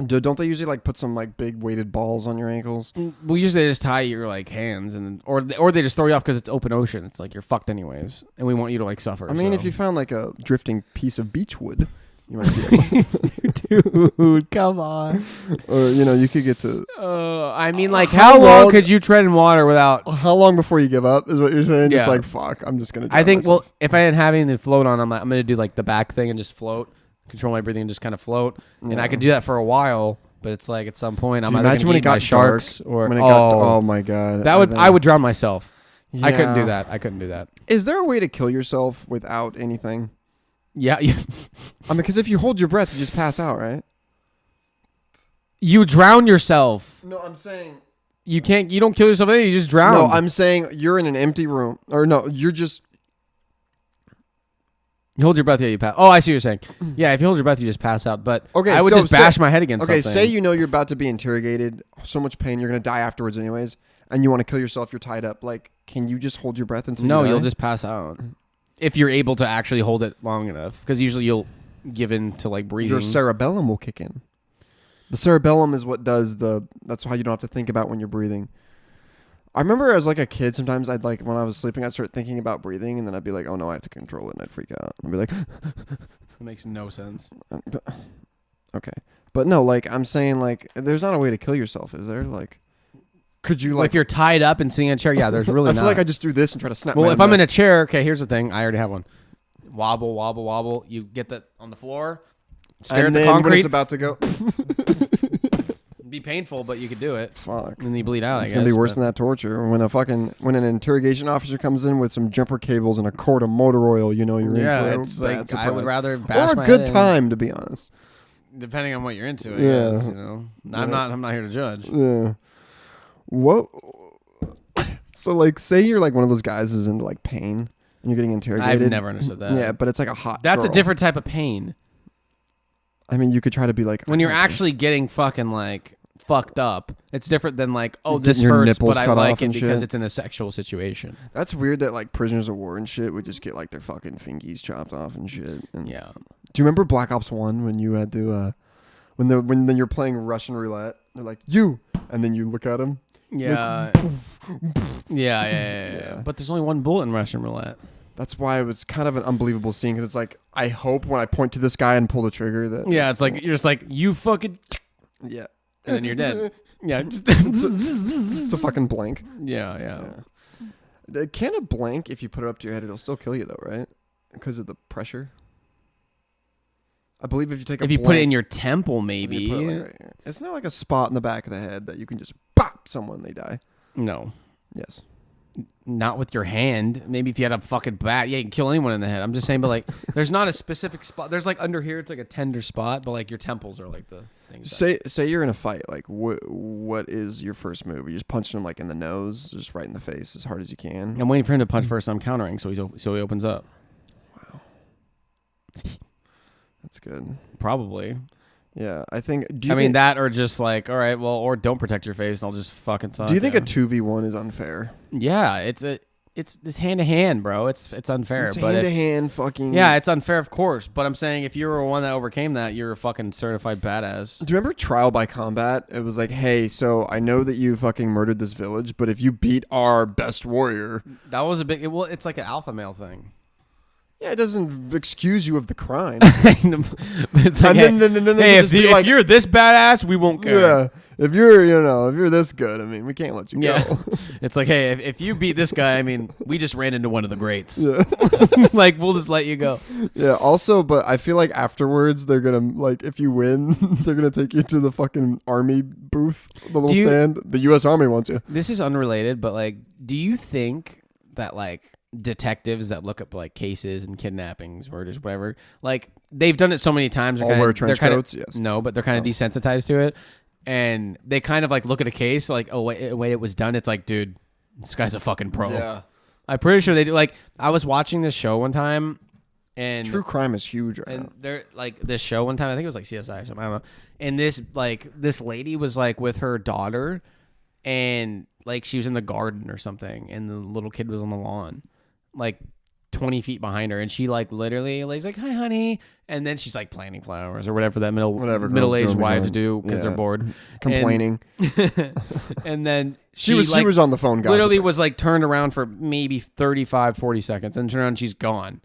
Speaker 2: Dude, don't they usually like put some like big weighted balls on your ankles?
Speaker 1: Well, usually they just tie your like hands and or they just throw you off because it's open ocean. It's like you're fucked anyways, and we want you to like suffer.
Speaker 2: I mean,
Speaker 1: so.
Speaker 2: if you found like a drifting piece of beechwood, you might be able,
Speaker 1: dude, come on.
Speaker 2: or you could get to.
Speaker 1: I mean, like
Speaker 2: How
Speaker 1: how long
Speaker 2: long-
Speaker 1: could you tread in water without?
Speaker 2: How long before you give up is what you're saying? Just
Speaker 1: Yeah.
Speaker 2: like fuck, I'm just gonna.
Speaker 1: I
Speaker 2: drown
Speaker 1: think.
Speaker 2: myself.
Speaker 1: Well, if I didn't have anything to float on, I'm gonna do like the back thing and just float, control my breathing and just kind of float, and I could do that for a while. But it's like at some point I'm
Speaker 2: Dude,
Speaker 1: either
Speaker 2: imagine
Speaker 1: gonna
Speaker 2: when
Speaker 1: eat
Speaker 2: it got
Speaker 1: by sharks
Speaker 2: dark,
Speaker 1: or
Speaker 2: when it got, oh my god,
Speaker 1: I would drown myself. I couldn't do
Speaker 2: Yeah.
Speaker 1: that. I couldn't do that.
Speaker 2: Is there a way to kill yourself without anything?
Speaker 1: Yeah,
Speaker 2: I mean, because if you hold your breath, you just pass out, right?
Speaker 1: you drown yourself.
Speaker 2: No, I'm saying.
Speaker 1: You can't. You don't kill yourself. You just drown.
Speaker 2: No, I'm saying you're in an empty room, or no, you're just.
Speaker 1: You hold your breath. Yeah, you pass. Oh, I see what you're saying. Yeah, if you hold your breath, you just pass out. But
Speaker 2: Okay,
Speaker 1: I would
Speaker 2: so
Speaker 1: just bash my head against
Speaker 2: Okay,
Speaker 1: something.
Speaker 2: say you know you're about to be interrogated, so much pain, you're gonna die afterwards, anyways, and you want to kill yourself. You're tied up. Like, can you just hold your breath until?
Speaker 1: No,
Speaker 2: you die?
Speaker 1: you'll just pass out if you're able to actually hold it long enough. Because usually you'll give in to like breathing.
Speaker 2: Your cerebellum will kick in. The cerebellum is what does the. That's how you don't have to think about when you're breathing. I remember as like a kid, sometimes I'd like when I was sleeping, I'd start thinking about breathing, and then I'd be like, "Oh no, I have to control it," and I'd freak out. I'd be like,
Speaker 1: It makes no sense.
Speaker 2: "Okay," but no, like I'm saying, like there's not a way to kill yourself, is there? Like, could you
Speaker 1: Well,
Speaker 2: like?
Speaker 1: if you're tied up and sitting in a chair, yeah, there's really
Speaker 2: I
Speaker 1: not.
Speaker 2: feel like I just do this and try to snap.
Speaker 1: Well,
Speaker 2: my
Speaker 1: if I'm in
Speaker 2: neck.
Speaker 1: a chair, okay, here's the thing. I already have one. Wobble, wobble, wobble. You get that on the floor. Stare
Speaker 2: and
Speaker 1: at the
Speaker 2: then when
Speaker 1: concrete.
Speaker 2: it's about to go,
Speaker 1: Be painful, but you could do it.
Speaker 2: fuck.
Speaker 1: And then you bleed out.
Speaker 2: It's
Speaker 1: I guess.
Speaker 2: gonna be worse
Speaker 1: but-
Speaker 2: than that torture. When an interrogation officer comes in with some jumper cables and a quart of motor oil, you know you're
Speaker 1: Yeah,
Speaker 2: in for
Speaker 1: it's
Speaker 2: a bad
Speaker 1: like
Speaker 2: surprise.
Speaker 1: I would rather bash
Speaker 2: or a
Speaker 1: my
Speaker 2: good
Speaker 1: head in.
Speaker 2: time, to be honest.
Speaker 1: Depending on what you're into, I
Speaker 2: Yeah.
Speaker 1: guess. You know, I'm not here to judge.
Speaker 2: Yeah. What? So like, say you're like one of those guys who's into like pain and you're getting interrogated.
Speaker 1: I've never understood that.
Speaker 2: Yeah, but it's like a hot.
Speaker 1: That's a
Speaker 2: girl.
Speaker 1: different type of pain.
Speaker 2: I mean, you could try to be like
Speaker 1: When you're
Speaker 2: I like
Speaker 1: actually getting fucking like fucked up, it's different than like, oh,
Speaker 2: Getting
Speaker 1: this
Speaker 2: your
Speaker 1: hurts,
Speaker 2: nipples
Speaker 1: but I
Speaker 2: cut
Speaker 1: like
Speaker 2: off
Speaker 1: it
Speaker 2: and
Speaker 1: because
Speaker 2: shit.
Speaker 1: it's in a sexual situation.
Speaker 2: this. That's weird that like prisoners of war and shit would just get like their fucking fingies chopped off and shit. And
Speaker 1: Yeah.
Speaker 2: do you remember Black Ops 1 when you had to when you're playing Russian roulette? They're like you, and then you look at them.
Speaker 1: Yeah. Yeah. But there's only one bullet in Russian roulette.
Speaker 2: That's why it was kind of an unbelievable scene because it's like I hope when I point to this guy and pull the trigger that
Speaker 1: Yeah, it's like you're just like you fucking,
Speaker 2: yeah,
Speaker 1: and then you're dead. Yeah.
Speaker 2: it's a fucking blank.
Speaker 1: Yeah.
Speaker 2: Can a blank, if you put it up to your head, it'll still kill you though, right? Because of the pressure. I believe if you take a
Speaker 1: If you
Speaker 2: blank,
Speaker 1: put it in your temple,
Speaker 2: and
Speaker 1: maybe.
Speaker 2: you put it, like, right here. Isn't there like a spot in the back of the head that you can just pop someone, they die?
Speaker 1: No.
Speaker 2: Yes.
Speaker 1: Not with your hand. Maybe if you had a fucking bat, yeah, you can kill anyone in the head. I'm just saying, but like, there's not a specific spot. There's like under here, it's like a tender spot, but like your temples are like the things.
Speaker 2: Say you're in a fight. Like, what is your first move? You just punching him like in the nose, just right in the face as hard as you can.
Speaker 1: I'm waiting for him to punch first. I'm countering, so he opens up.
Speaker 2: Wow, that's good.
Speaker 1: Probably.
Speaker 2: Yeah, I think.
Speaker 1: I mean that, or just like, all right, well, or don't protect your face, and I'll just fucking suck.
Speaker 2: Do you think a 2v1 is unfair?
Speaker 1: Yeah, it's this hand to hand, bro. It's unfair.
Speaker 2: It's
Speaker 1: but
Speaker 2: hand to hand, fucking.
Speaker 1: Yeah, it's unfair, of course. But I'm saying if you were one that overcame that, you're a fucking certified badass.
Speaker 2: Do you remember Trial by Combat? It was like, hey, so I know that you fucking murdered this village, but if you beat our best warrior,
Speaker 1: that was a big. Well, it's like an alpha male thing.
Speaker 2: Yeah, it doesn't excuse you of the crime.
Speaker 1: It's like, hey, if you're this badass, we won't care.
Speaker 2: Yeah, if you're this good, I mean, we can't let you go.
Speaker 1: It's like, hey, if you beat this guy, I mean, we just ran into one of the greats.
Speaker 2: Yeah.
Speaker 1: Like, we'll just let you go.
Speaker 2: Yeah. Also, but I feel like afterwards they're gonna like if you win, they're gonna take you to the fucking army booth, the little stand. The U.S. Army wants you.
Speaker 1: This is unrelated, but like, do you think that like detectives that look up like cases and kidnappings, murders, whatever, like they've done it so many times,
Speaker 2: all wear trench coats? Yes.
Speaker 1: No, but they're kind of desensitized to it, and they kind of like look at a case like, oh wait, it was done. It's like, dude, this guy's a fucking pro.
Speaker 2: Yeah,
Speaker 1: I'm pretty sure they do. Like, I was watching this show one time, and
Speaker 2: true crime is huge right now.
Speaker 1: They're like this show one time. I think it was like CSI or something. I don't know. And this lady was like with her daughter, and like she was in the garden or something, and the little kid was on the lawn, like 20 feet behind her, and she like literally like, hi honey, and then she's like planting flowers or whatever that middle-aged wives do because they're bored,
Speaker 2: complaining.
Speaker 1: And then
Speaker 2: she was on the phone, guys.
Speaker 1: Literally was like turned around for maybe 35-40 seconds, and turned around, she's gone.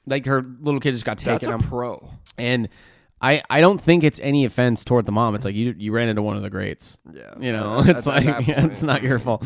Speaker 1: Like her little kid just got taken.
Speaker 2: That's a pro.
Speaker 1: And I don't think it's any offense toward the mom. It's like you ran into one of the greats.
Speaker 2: Yeah.
Speaker 1: You know, it's like it's not your fault.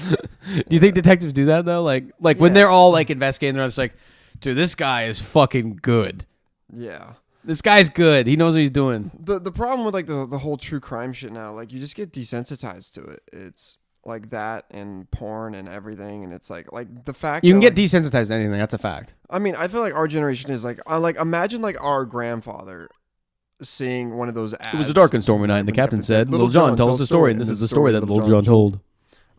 Speaker 1: Do you think detectives do that though? Like when they're all like investigating, they're just like, dude, this guy is fucking good.
Speaker 2: Yeah.
Speaker 1: This guy's good. He knows what he's doing.
Speaker 2: The problem with like the whole true crime shit now, like you just get desensitized to it. It's like that and porn and everything, and it's like the fact
Speaker 1: you can get desensitized to anything. That's a fact.
Speaker 2: I mean, I feel like our generation is like imagine like our grandfather seeing one of those ads.
Speaker 1: It was a dark and stormy night, and the captain said, Little John tells us a story, and this is the story that Little John told.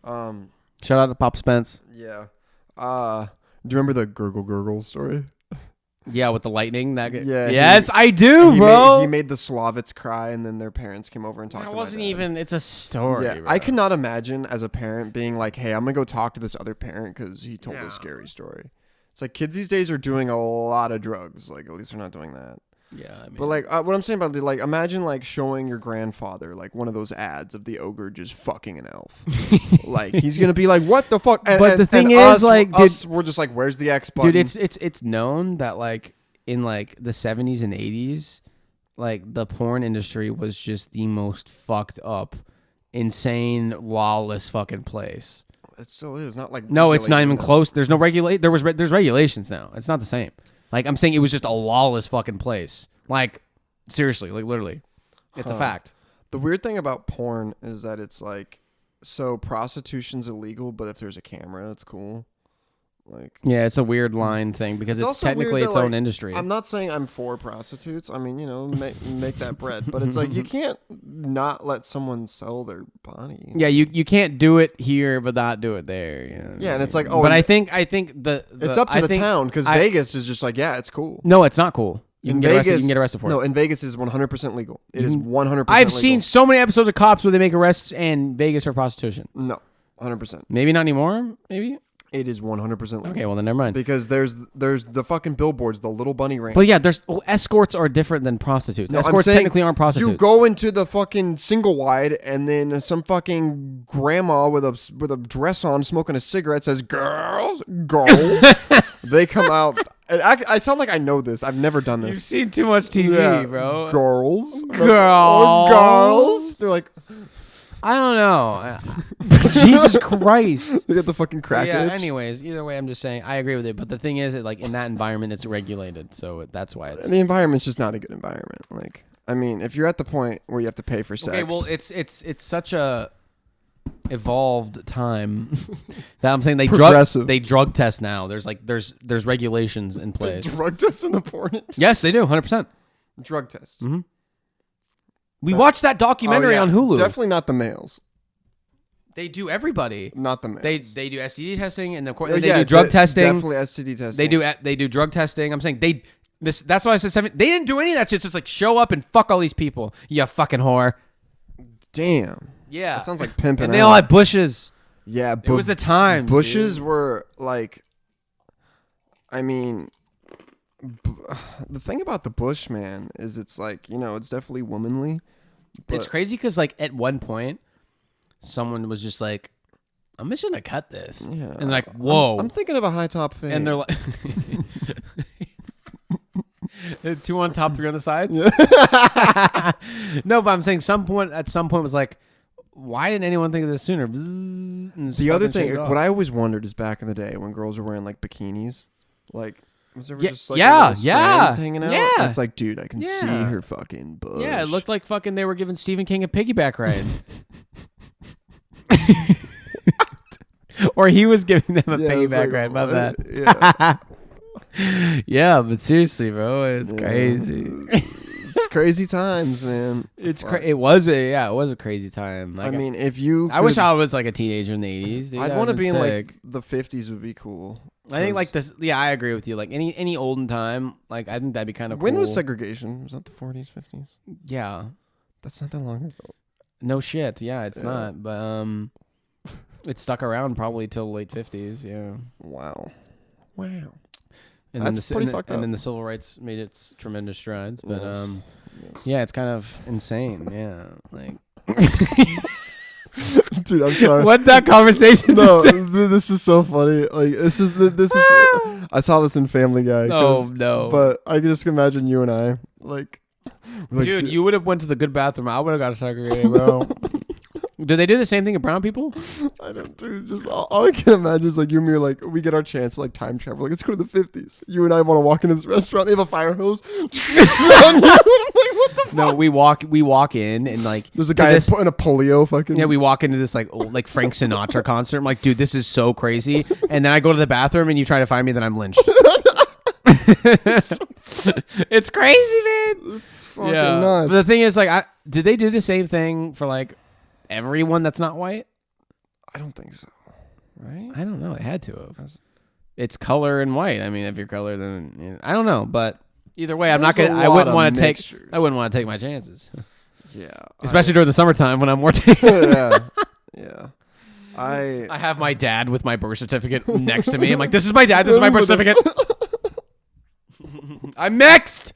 Speaker 1: Shout out to Pop Spence.
Speaker 2: Yeah. Do you remember the gurgle story?
Speaker 1: Yeah, with the lightning.
Speaker 2: Yeah.
Speaker 1: Yes, I do, bro.
Speaker 2: He made the Slavits cry, and then their parents came over and talked to him.
Speaker 1: It wasn't even, it's a story.
Speaker 2: Yeah,
Speaker 1: bro.
Speaker 2: I cannot imagine as a parent being like, hey, I'm going to go talk to this other parent because he told a scary story. It's like kids these days are doing a lot of drugs. Like, at least they're not doing that.
Speaker 1: Yeah, I mean,
Speaker 2: but like what I'm saying about it, like imagine like showing your grandfather like one of those ads of the ogre just fucking an elf. Like he's gonna be like, what the fuck?
Speaker 1: But the thing is,
Speaker 2: we're just like, where's the X button?
Speaker 1: Dude, it's known that like in like the 70s and 80s, like the porn industry was just the most fucked up, insane, lawless fucking place.
Speaker 2: It still is not like
Speaker 1: no, it's not even close. There's no there's regulations now. It's not the same. Like, I'm saying it was just a lawless fucking place. Like, seriously, like, literally. It's a fact.
Speaker 2: The weird thing about porn is that it's like, so prostitution's illegal, but if there's a camera, it's cool. Like,
Speaker 1: yeah, it's a weird line thing because it's technically its own industry.
Speaker 2: I'm not saying I'm for prostitutes. I mean, you know, make that bread. But it's like, you can't not let someone sell their body.
Speaker 1: Yeah, you can't do it here but not do it there. You know?
Speaker 2: Yeah, and it's like,
Speaker 1: but I think the
Speaker 2: it's up to the town because Vegas is just like, yeah, it's cool.
Speaker 1: No, it's not cool. You can get arrested for it.
Speaker 2: No, in Vegas is 100% legal. It is 100%
Speaker 1: I've
Speaker 2: legal.
Speaker 1: seen so many episodes of Cops where they make arrests in Vegas for prostitution.
Speaker 2: No, 100%.
Speaker 1: Maybe not anymore, maybe?
Speaker 2: It is 100% legal.
Speaker 1: Okay, well then never mind.
Speaker 2: Because there's the fucking billboards, the Little Bunny Ranch.
Speaker 1: But yeah, escorts are different than prostitutes. No, escorts technically aren't prostitutes.
Speaker 2: You go into the fucking single wide, and then some fucking grandma with a dress on, smoking a cigarette, says "girls." They come out. I sound like I know this. I've never done this.
Speaker 1: You've seen too much TV, bro.
Speaker 2: Girls. They're like,
Speaker 1: I don't know. Jesus Christ.
Speaker 2: They get the fucking crack itch.
Speaker 1: Anyways, either way, I'm just saying I agree with it. But the thing is that like in that environment, it's regulated, so that's why it's.
Speaker 2: And the environment's just not a good environment. Like, I mean, if you're at the point where you have to pay for sex.
Speaker 1: Okay, well, it's such a. evolved time. That I'm saying they drug test now. There's regulations in place.
Speaker 2: Drug test in the porn.
Speaker 1: Yes, they do. 100%.
Speaker 2: Drug test.
Speaker 1: Mm-hmm. We watched that documentary on Hulu.
Speaker 2: Definitely not the males.
Speaker 1: They do everybody.
Speaker 2: Not the males.
Speaker 1: They do STD testing and they do drug testing.
Speaker 2: Definitely STD testing.
Speaker 1: They do drug testing. I'm saying that's why I said 7. They didn't do any of that shit. It's just like show up and fuck all these people. You fucking whore.
Speaker 2: Damn.
Speaker 1: Yeah.
Speaker 2: That sounds like pimping.
Speaker 1: And they all had bushes.
Speaker 2: Yeah,
Speaker 1: it was the time.
Speaker 2: Bushes were like, I mean, the thing about the bush, man, is it's like, it's definitely womanly.
Speaker 1: It's crazy because like at one point, someone was just like, I'm just gonna cut this. Yeah. And like, whoa.
Speaker 2: I'm thinking of a high top fade.
Speaker 1: And they're like 2 on top, 3 on the sides.
Speaker 2: Yeah.
Speaker 1: No, but I'm saying at some point was like, why didn't anyone think of this sooner?
Speaker 2: The other thing, what I always wondered is back in the day when girls were wearing like bikinis, like was there just like hanging out?
Speaker 1: Yeah.
Speaker 2: It's like, dude, I can see her fucking bush.
Speaker 1: Yeah, it looked like fucking they were giving Stephen King a piggyback ride. Or he was giving them a piggyback ride. My bad. Yeah. Yeah, but seriously, bro, it's crazy.
Speaker 2: It's crazy times, man.
Speaker 1: It was a crazy time. Like,
Speaker 2: I mean, if you,
Speaker 1: I wish I was like a teenager in the 80s. Dude,
Speaker 2: I'd want to be in like the 50s would be cool.
Speaker 1: I think like this. Yeah, I agree with you. Like any olden time, like I think that'd be kind of cool.
Speaker 2: When was segregation? Was that the 40s, 50s?
Speaker 1: Yeah,
Speaker 2: that's not that long ago.
Speaker 1: No shit. Yeah, it's not. But it stuck around probably till late 50s. Yeah.
Speaker 2: Wow.
Speaker 1: And then the civil rights made its tremendous strides. But yeah, it's kind of insane. Yeah, like.
Speaker 2: Dude, I'm sorry.
Speaker 1: What that conversation?
Speaker 2: No, this is so funny. Like this is. I saw this in Family Guy.
Speaker 1: Oh no!
Speaker 2: But I can just imagine you and I like
Speaker 1: dude, you would have went to the good bathroom. I would have got segregated, bro. Do they do the same thing to brown people?
Speaker 2: I don't, dude. Just all I can imagine is like you and me are like, we get our chance to like time travel. Like, let's go to the 50s. You and I want to walk into this restaurant. They have a fire hose. I'm like, what the fuck?
Speaker 1: No, we walk in and like
Speaker 2: there's a guy in a polio fucking.
Speaker 1: Yeah, we walk into this like old, like Frank Sinatra concert. I'm like, dude, this is so crazy. And then I go to the bathroom and you try to find me, then I'm lynched. It's crazy, man.
Speaker 2: It's fucking nuts.
Speaker 1: But the thing is, like, did they do the same thing for like everyone that's not white?
Speaker 2: I don't think so. Right?
Speaker 1: I don't know. It had to have. It's color and white. I mean, if you're color, then I don't know. But either way, I'm not gonna. I wouldn't want to take my chances.
Speaker 2: Yeah.
Speaker 1: Especially during the summertime when I'm working.
Speaker 2: Yeah.
Speaker 1: I have my dad with my birth certificate next to me. I'm like, this is my dad. This is my birth certificate. I'm mixed.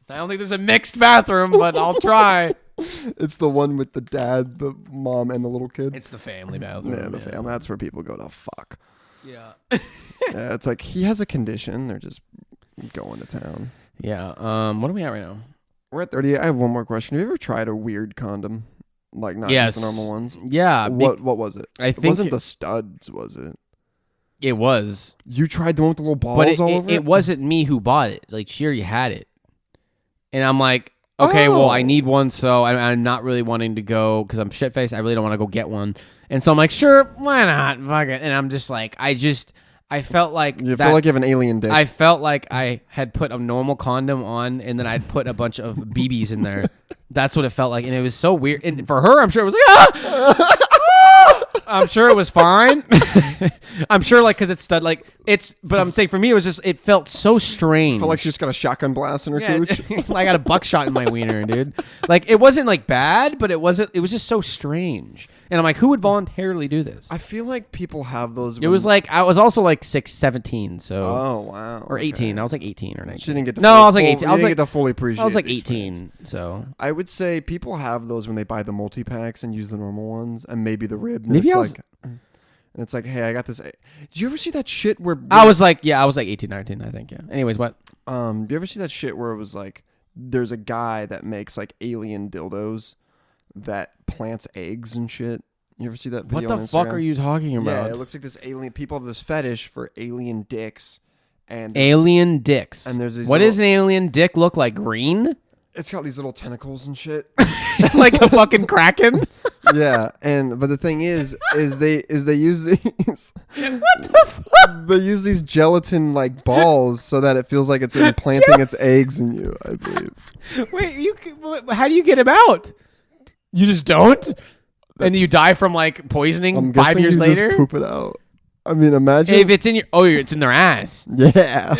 Speaker 1: I don't think there's a mixed bathroom, but I'll try.
Speaker 2: It's the one with the dad, the mom, and the little kid.
Speaker 1: It's the family bathroom.
Speaker 2: Yeah, the family. That's where people go to fuck.
Speaker 1: Yeah.
Speaker 2: Yeah, it's like he has a condition. They're just going to town.
Speaker 1: Yeah. What are we at right now?
Speaker 2: We're at 30. I have one more question. Have you ever tried a weird condom? Like not just the normal ones?
Speaker 1: Yeah.
Speaker 2: What was it?
Speaker 1: I think
Speaker 2: it wasn't the studs, was it?
Speaker 1: It was.
Speaker 2: You tried the one with the little balls all over it?
Speaker 1: It wasn't me who bought it. Like, she already had it. And I'm like, okay, well, I need one, so I'm not really wanting to go because I'm shit-faced. I really don't want to go get one. And so I'm like, sure, why not? Fuck it. And I'm just like, I felt like...
Speaker 2: You felt like you have an alien dick.
Speaker 1: I felt like I had put a normal condom on, and then I'd put a bunch of BBs in there. That's what it felt like. And it was so weird. And for her, I'm sure it was like, ah! I'm sure it was fine. I'm sure, like, because it's stud, like, it's, but I'm saying for me, it was just, it felt so strange.
Speaker 2: Felt like she just got a shotgun blast in her cooch.
Speaker 1: I got a buckshot in my wiener, dude. Like, it wasn't, like, bad, but it was just so strange. And I'm like, who would voluntarily do this?
Speaker 2: I feel like people have those.
Speaker 1: It was like, I was also like 17, so.
Speaker 2: Oh, wow.
Speaker 1: Or 18. Okay. I was like 18 or 19.
Speaker 2: She didn't get to
Speaker 1: I was like 18.
Speaker 2: I was like, get to fully appreciate
Speaker 1: I was like 18, so.
Speaker 2: I would say people have those when they buy the multi-packs and use the normal ones and maybe the rib.
Speaker 1: Maybe
Speaker 2: and it's like, hey, I got this. Did you ever see that shit where
Speaker 1: I was like 18, 19, I think, yeah. Anyways, what?
Speaker 2: Do you ever see that shit where it was like, there's a guy that makes like alien dildos that plants eggs and shit? You ever see that video
Speaker 1: What the fuck are you talking about?
Speaker 2: Yeah, it looks like this alien. People have this fetish for alien dicks. And
Speaker 1: alien dicks.
Speaker 2: And there's these
Speaker 1: What does an alien dick look like? Green?
Speaker 2: It's got these little tentacles and shit.
Speaker 1: Like a fucking kraken.
Speaker 2: Yeah, but the thing is they use these.
Speaker 1: What the fuck?
Speaker 2: They use these gelatin like balls so that it feels like it's implanting its eggs in you. I believe.
Speaker 1: Wait, how do you get him out? You just don't, and you die from like poisoning
Speaker 2: I'm
Speaker 1: 5 years
Speaker 2: you
Speaker 1: later.
Speaker 2: Just poop it out. I mean, imagine
Speaker 1: If it's in your, it's in their ass.
Speaker 2: Yeah.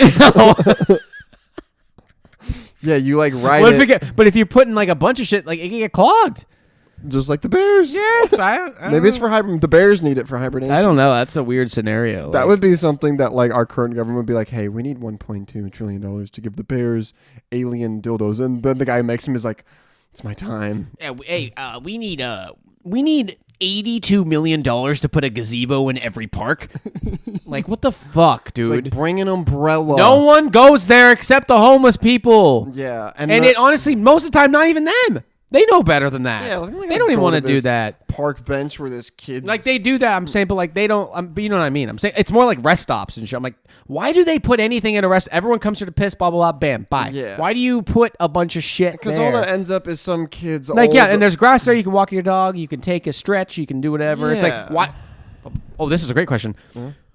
Speaker 2: Yeah, you like ride
Speaker 1: What
Speaker 2: it.
Speaker 1: if but if you're putting like a bunch of shit, like it can get clogged.
Speaker 2: Just like the bears.
Speaker 1: Yes, I don't
Speaker 2: Maybe it's
Speaker 1: know.
Speaker 2: for the bears need it for hibernation.
Speaker 1: I don't know. That's a weird scenario.
Speaker 2: That would be something that like our current government would be like, hey, we need $1.2 trillion to give the bears alien dildos, and then the guy who makes them is like, it's my time.
Speaker 1: Yeah, we need $82 million to put a gazebo in every park. Like, what the fuck, dude?
Speaker 2: It's like, bring an umbrella.
Speaker 1: No one goes there except the homeless people.
Speaker 2: Yeah,
Speaker 1: And it honestly, most of the time, not even them. They know better than that.
Speaker 2: Yeah,
Speaker 1: they don't even want to do that.
Speaker 2: Park bench where this kid
Speaker 1: Like they do that, I'm saying, but like they don't. But you know what I mean. I'm saying it's more like rest stops and shit. I'm like, why do they put anything in a rest? Everyone comes here to piss, blah blah blah, bam, bye.
Speaker 2: Yeah.
Speaker 1: Why do you put a bunch of shit?
Speaker 2: Because all that ends up is some kids
Speaker 1: like yeah, and there's grass there. You can walk your dog. You can take a stretch. You can do whatever. It's
Speaker 2: Yeah.
Speaker 1: like why? Oh, this is a great question.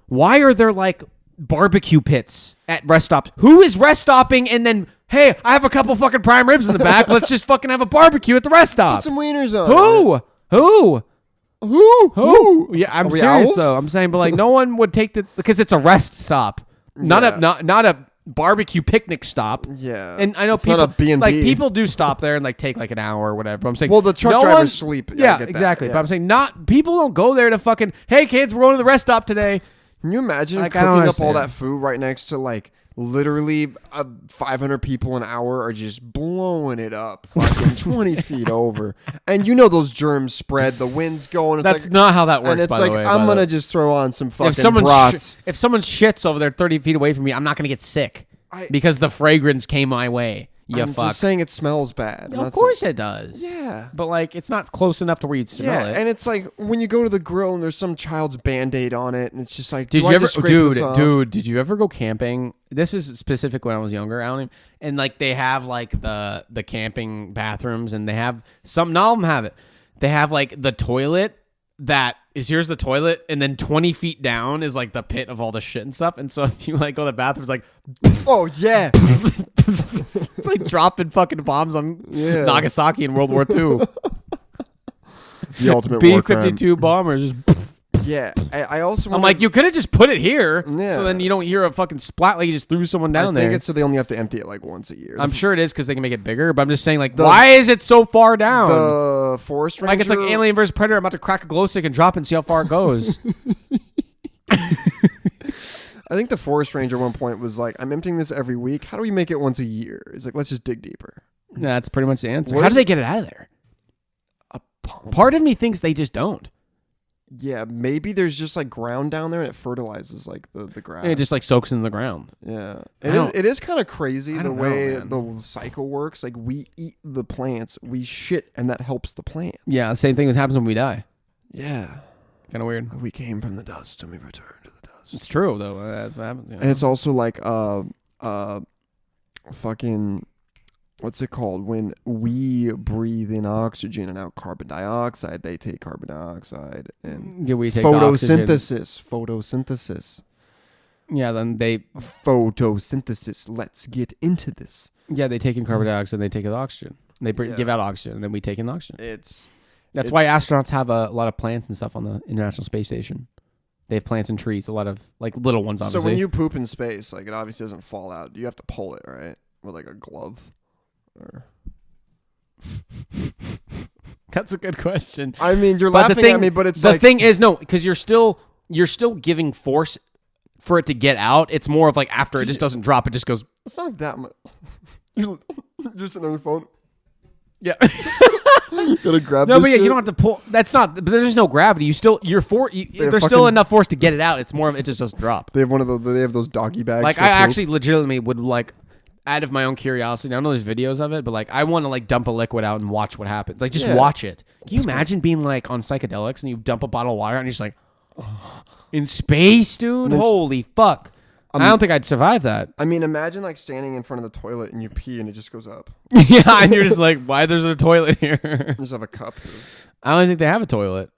Speaker 1: Why are there like barbecue pits at rest stops? Who is rest stopping and then? Hey, I have a couple fucking prime ribs in the back. Let's just fucking have a barbecue at the rest stop.
Speaker 2: Put some wieners on.
Speaker 1: Who? Yeah, I'm serious
Speaker 2: owls?
Speaker 1: though. I'm saying, but like, no one would take because it's a rest stop, not a barbecue picnic stop.
Speaker 2: Yeah,
Speaker 1: and I know
Speaker 2: it's
Speaker 1: people
Speaker 2: not a B&B.
Speaker 1: like people do stop there and like take like an hour or whatever. But I'm saying,
Speaker 2: well, the truck
Speaker 1: no
Speaker 2: drivers
Speaker 1: one-
Speaker 2: sleep. I
Speaker 1: Yeah,
Speaker 2: get that,
Speaker 1: exactly.
Speaker 2: yeah.
Speaker 1: But I'm saying, not people don't go there to fucking. Hey, kids, we're going to the rest stop today.
Speaker 2: Can you imagine
Speaker 1: Like, I don't
Speaker 2: cooking up all
Speaker 1: understand.
Speaker 2: that food right next to like literally 500 people an hour are just blowing it up fucking 20 feet over, and you know those germs spread, the wind's going. It's
Speaker 1: That's
Speaker 2: like,
Speaker 1: not how that works.
Speaker 2: and it's
Speaker 1: by
Speaker 2: like
Speaker 1: the way,
Speaker 2: I'm gonna just throw on some fucking
Speaker 1: if someone
Speaker 2: brats.
Speaker 1: if someone shits over there 30 feet away from me, I'm not gonna get sick because the fragrance came my way. You
Speaker 2: I'm
Speaker 1: fuck.
Speaker 2: just saying it smells bad.
Speaker 1: Of course it does.
Speaker 2: Yeah.
Speaker 1: But like, it's not close enough to where you'd smell it.
Speaker 2: And it's like when you go to the grill and there's some child's Band-Aid on it, and it's just like,
Speaker 1: Did
Speaker 2: do
Speaker 1: you
Speaker 2: I
Speaker 1: ever,
Speaker 2: just scrape this off?
Speaker 1: dude? Did you ever go camping? This is specific when I was younger. I don't even, and like they have like the camping bathrooms, and they have some. Not all of them have it. They have like the toilet that is here's the toilet, and then 20 feet down is like the pit of all the shit and stuff. And so if you like go to the bathroom, it's like,
Speaker 2: Oh yeah,
Speaker 1: it's like dropping fucking bombs on Nagasaki in World War II.
Speaker 2: the ultimate war crime.
Speaker 1: B-52 bombers. Just
Speaker 2: Yeah, I also.
Speaker 1: I'm like, you could have just put it here,
Speaker 2: Yeah.
Speaker 1: so then you don't hear a fucking splat like you just threw someone down
Speaker 2: I think
Speaker 1: there.
Speaker 2: it's so they only have to empty it like once a year.
Speaker 1: I'm sure it is because they can make it bigger, but I'm just saying, like, why is it so far down?
Speaker 2: The forest ranger.
Speaker 1: Like, it's like Alien vs. Predator. I'm about to crack a glow stick and drop it and see how far it goes.
Speaker 2: I think the forest ranger at one point was like, I'm emptying this every week. How do we make it once a year? It's like, let's just dig deeper.
Speaker 1: That's pretty much the answer.
Speaker 2: What
Speaker 1: How
Speaker 2: is
Speaker 1: do they get it out of there?
Speaker 2: A pump.
Speaker 1: Part of me thinks they just don't.
Speaker 2: Yeah, maybe there's just like ground down there and it fertilizes like the grass.
Speaker 1: And it just like soaks in the ground.
Speaker 2: Yeah,
Speaker 1: I don't-
Speaker 2: it is kind of crazy
Speaker 1: I
Speaker 2: the
Speaker 1: don't
Speaker 2: way
Speaker 1: know, man.
Speaker 2: the cycle works. Like we eat the plants, we shit, and that helps the plant.
Speaker 1: Yeah, the same thing that happens when we die.
Speaker 2: Yeah,
Speaker 1: Kind of weird.
Speaker 2: we came from the dust and we return to the dust.
Speaker 1: It's true though. That's what happens. You know?
Speaker 2: And it's also like fucking, what's it called? When we breathe in oxygen and out carbon dioxide, they take carbon dioxide and
Speaker 1: Yeah, we take the oxygen.
Speaker 2: photosynthesis.
Speaker 1: Yeah, then they
Speaker 2: Photosynthesis. Let's get into this.
Speaker 1: they take in carbon dioxide and they take in oxygen. They
Speaker 2: Yeah.
Speaker 1: give out oxygen and then we take in oxygen.
Speaker 2: It's
Speaker 1: That's why astronauts have a lot of plants and stuff on the International Space Station. They have plants and trees, a lot of like little ones, obviously.
Speaker 2: so when you poop in space, like it obviously doesn't fall out. You have to pull it, right? With like a glove. Or
Speaker 1: That's a good question.
Speaker 2: I mean, you're
Speaker 1: But
Speaker 2: laughing at me, but it's
Speaker 1: the
Speaker 2: like
Speaker 1: thing is no, because you're still giving force for it to get out. It's more of like after it just doesn't drop, it just goes.
Speaker 2: it's not that much. You're just sitting on your phone.
Speaker 1: Yeah.
Speaker 2: Gotta grab.
Speaker 1: No,
Speaker 2: this
Speaker 1: but yeah,
Speaker 2: shit.
Speaker 1: you don't have to pull. That's not. But there's no gravity. There's
Speaker 2: have
Speaker 1: still
Speaker 2: fucking-
Speaker 1: enough force to get it out. It's more of it just doesn't drop.
Speaker 2: They have one of the. They have those doggy bags.
Speaker 1: Like
Speaker 2: for
Speaker 1: I
Speaker 2: poop.
Speaker 1: actually legitimately would like, out of my own curiosity. I know there's videos of it, but like I want to like dump a liquid out and watch what happens. Like just
Speaker 2: Yeah.
Speaker 1: watch it. Can you imagine being like on psychedelics and you dump a bottle of water out and you're just like, in space, dude?
Speaker 2: then-
Speaker 1: Holy fuck! I don't think I'd survive that.
Speaker 2: I mean, imagine like standing in front of the toilet and you pee and it just goes up.
Speaker 1: Yeah, and you're just like, why there's a toilet here?
Speaker 2: You just have a cup.
Speaker 1: I don't think they have a toilet.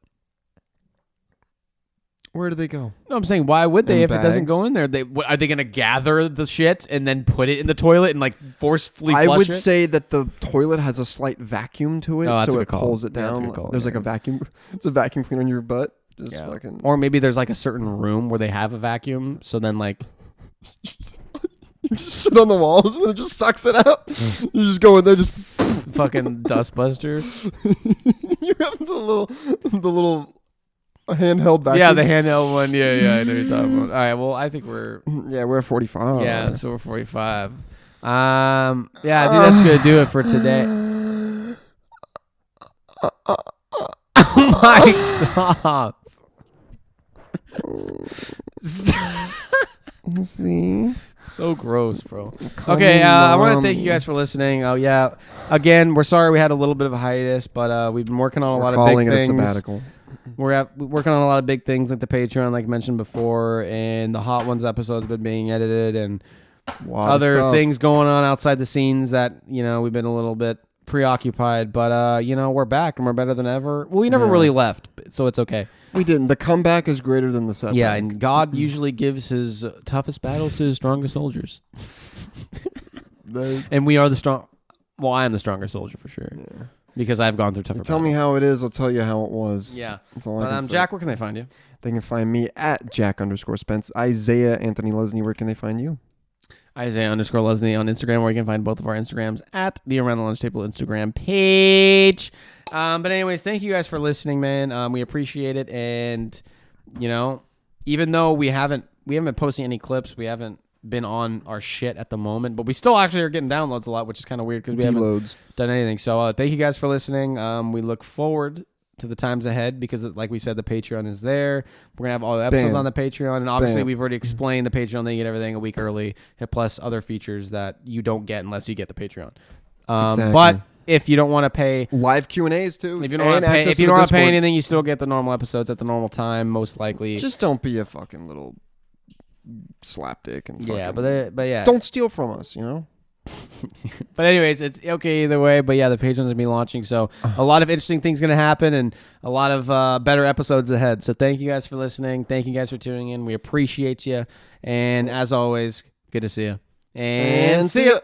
Speaker 2: Where do they go?
Speaker 1: No, I'm saying, why would they
Speaker 2: In
Speaker 1: if it doesn't
Speaker 2: bags?
Speaker 1: go in there? Are they going to gather the shit and then put it in the toilet and like forcefully flush it?
Speaker 2: I would say that the toilet has a slight vacuum to it,
Speaker 1: Oh, that's
Speaker 2: so
Speaker 1: a
Speaker 2: it
Speaker 1: good call.
Speaker 2: pulls it
Speaker 1: Yeah, that's a
Speaker 2: down.
Speaker 1: good call,
Speaker 2: There's
Speaker 1: yeah.
Speaker 2: like a vacuum. It's a vacuum cleaner in your butt. Just
Speaker 1: Yeah.
Speaker 2: fucking.
Speaker 1: Or maybe there's like a certain room where they have a vacuum, so then like
Speaker 2: You just shit on the walls and then it just sucks it out. You just go in there, just
Speaker 1: fucking dustbuster.
Speaker 2: you have the little handheld vacuum.
Speaker 1: Yeah, the handheld one. Yeah, I know what you're talking about. All right, well, I think we're
Speaker 2: Yeah, we're at 45.
Speaker 1: yeah, so we're 45. Yeah, I think that's gonna do it for today. Oh my, stop.
Speaker 2: See?
Speaker 1: So gross, bro.
Speaker 2: Call
Speaker 1: Okay,
Speaker 2: me
Speaker 1: I want to
Speaker 2: mom.
Speaker 1: thank you guys for listening. Oh yeah, again, we're sorry we had a little bit of a hiatus, but we've been working on a lot of
Speaker 2: Calling
Speaker 1: big
Speaker 2: it a
Speaker 1: things.
Speaker 2: sabbatical.
Speaker 1: We're working on a lot of big things like the Patreon, like mentioned before, and the Hot Ones episodes have been being edited, and
Speaker 2: Lot of
Speaker 1: other
Speaker 2: stuff.
Speaker 1: things going on outside the scenes that we've been a little bit preoccupied. But we're back and we're better than ever. Well, we never
Speaker 2: Yeah.
Speaker 1: really left, so it's okay.
Speaker 2: We didn't. The comeback is greater than the setback.
Speaker 1: Yeah, and God usually gives his toughest battles to his strongest soldiers. And we are the strong. Well, I am the stronger soldier for sure.
Speaker 2: Yeah.
Speaker 1: Because I've gone through tougher
Speaker 2: Tell me
Speaker 1: battles.
Speaker 2: how it is. I'll tell you how it was.
Speaker 1: Yeah.
Speaker 2: That's all I can say.
Speaker 1: Jack, where can they find you?
Speaker 2: They can find me at Jack_Spence. Isaiah Anthony Lesney. Where can they find you?
Speaker 1: Isaiah_Lesney on Instagram, where you can find both of our Instagrams at the Around the Lunch Table Instagram page. But anyways, thank you guys for listening, man. We appreciate it. And, even though we haven't been posting any clips, we haven't been on our shit at the moment, but we still actually are getting downloads a lot, which is kind of weird because we haven't
Speaker 2: Deloads.
Speaker 1: done anything. So thank you guys for listening. We look forward to the times ahead because, like we said, the Patreon is there. We're going to have all the episodes
Speaker 2: Bam.
Speaker 1: on the Patreon. And obviously,
Speaker 2: Bam.
Speaker 1: we've already explained the Patreon. They get everything a week early, and plus other features that you don't get unless you get the Patreon.
Speaker 2: Exactly.
Speaker 1: But if you don't want to pay...
Speaker 2: Live Q&As too.
Speaker 1: If you don't want to pay,
Speaker 2: access
Speaker 1: if you
Speaker 2: to
Speaker 1: don't
Speaker 2: the
Speaker 1: want to pay
Speaker 2: Discord.
Speaker 1: anything, you still get the normal episodes at the normal time, most likely.
Speaker 2: Just don't be a fucking little slapdick and fucking,
Speaker 1: yeah, but yeah.
Speaker 2: don't steal from us,
Speaker 1: But anyways, it's okay either way. But yeah, the Patreon's gonna be launching, so a lot of interesting things gonna happen, and a lot of better episodes ahead. So thank you guys for listening. Thank you guys for tuning in. We appreciate you, and as always, good to see you. And see ya.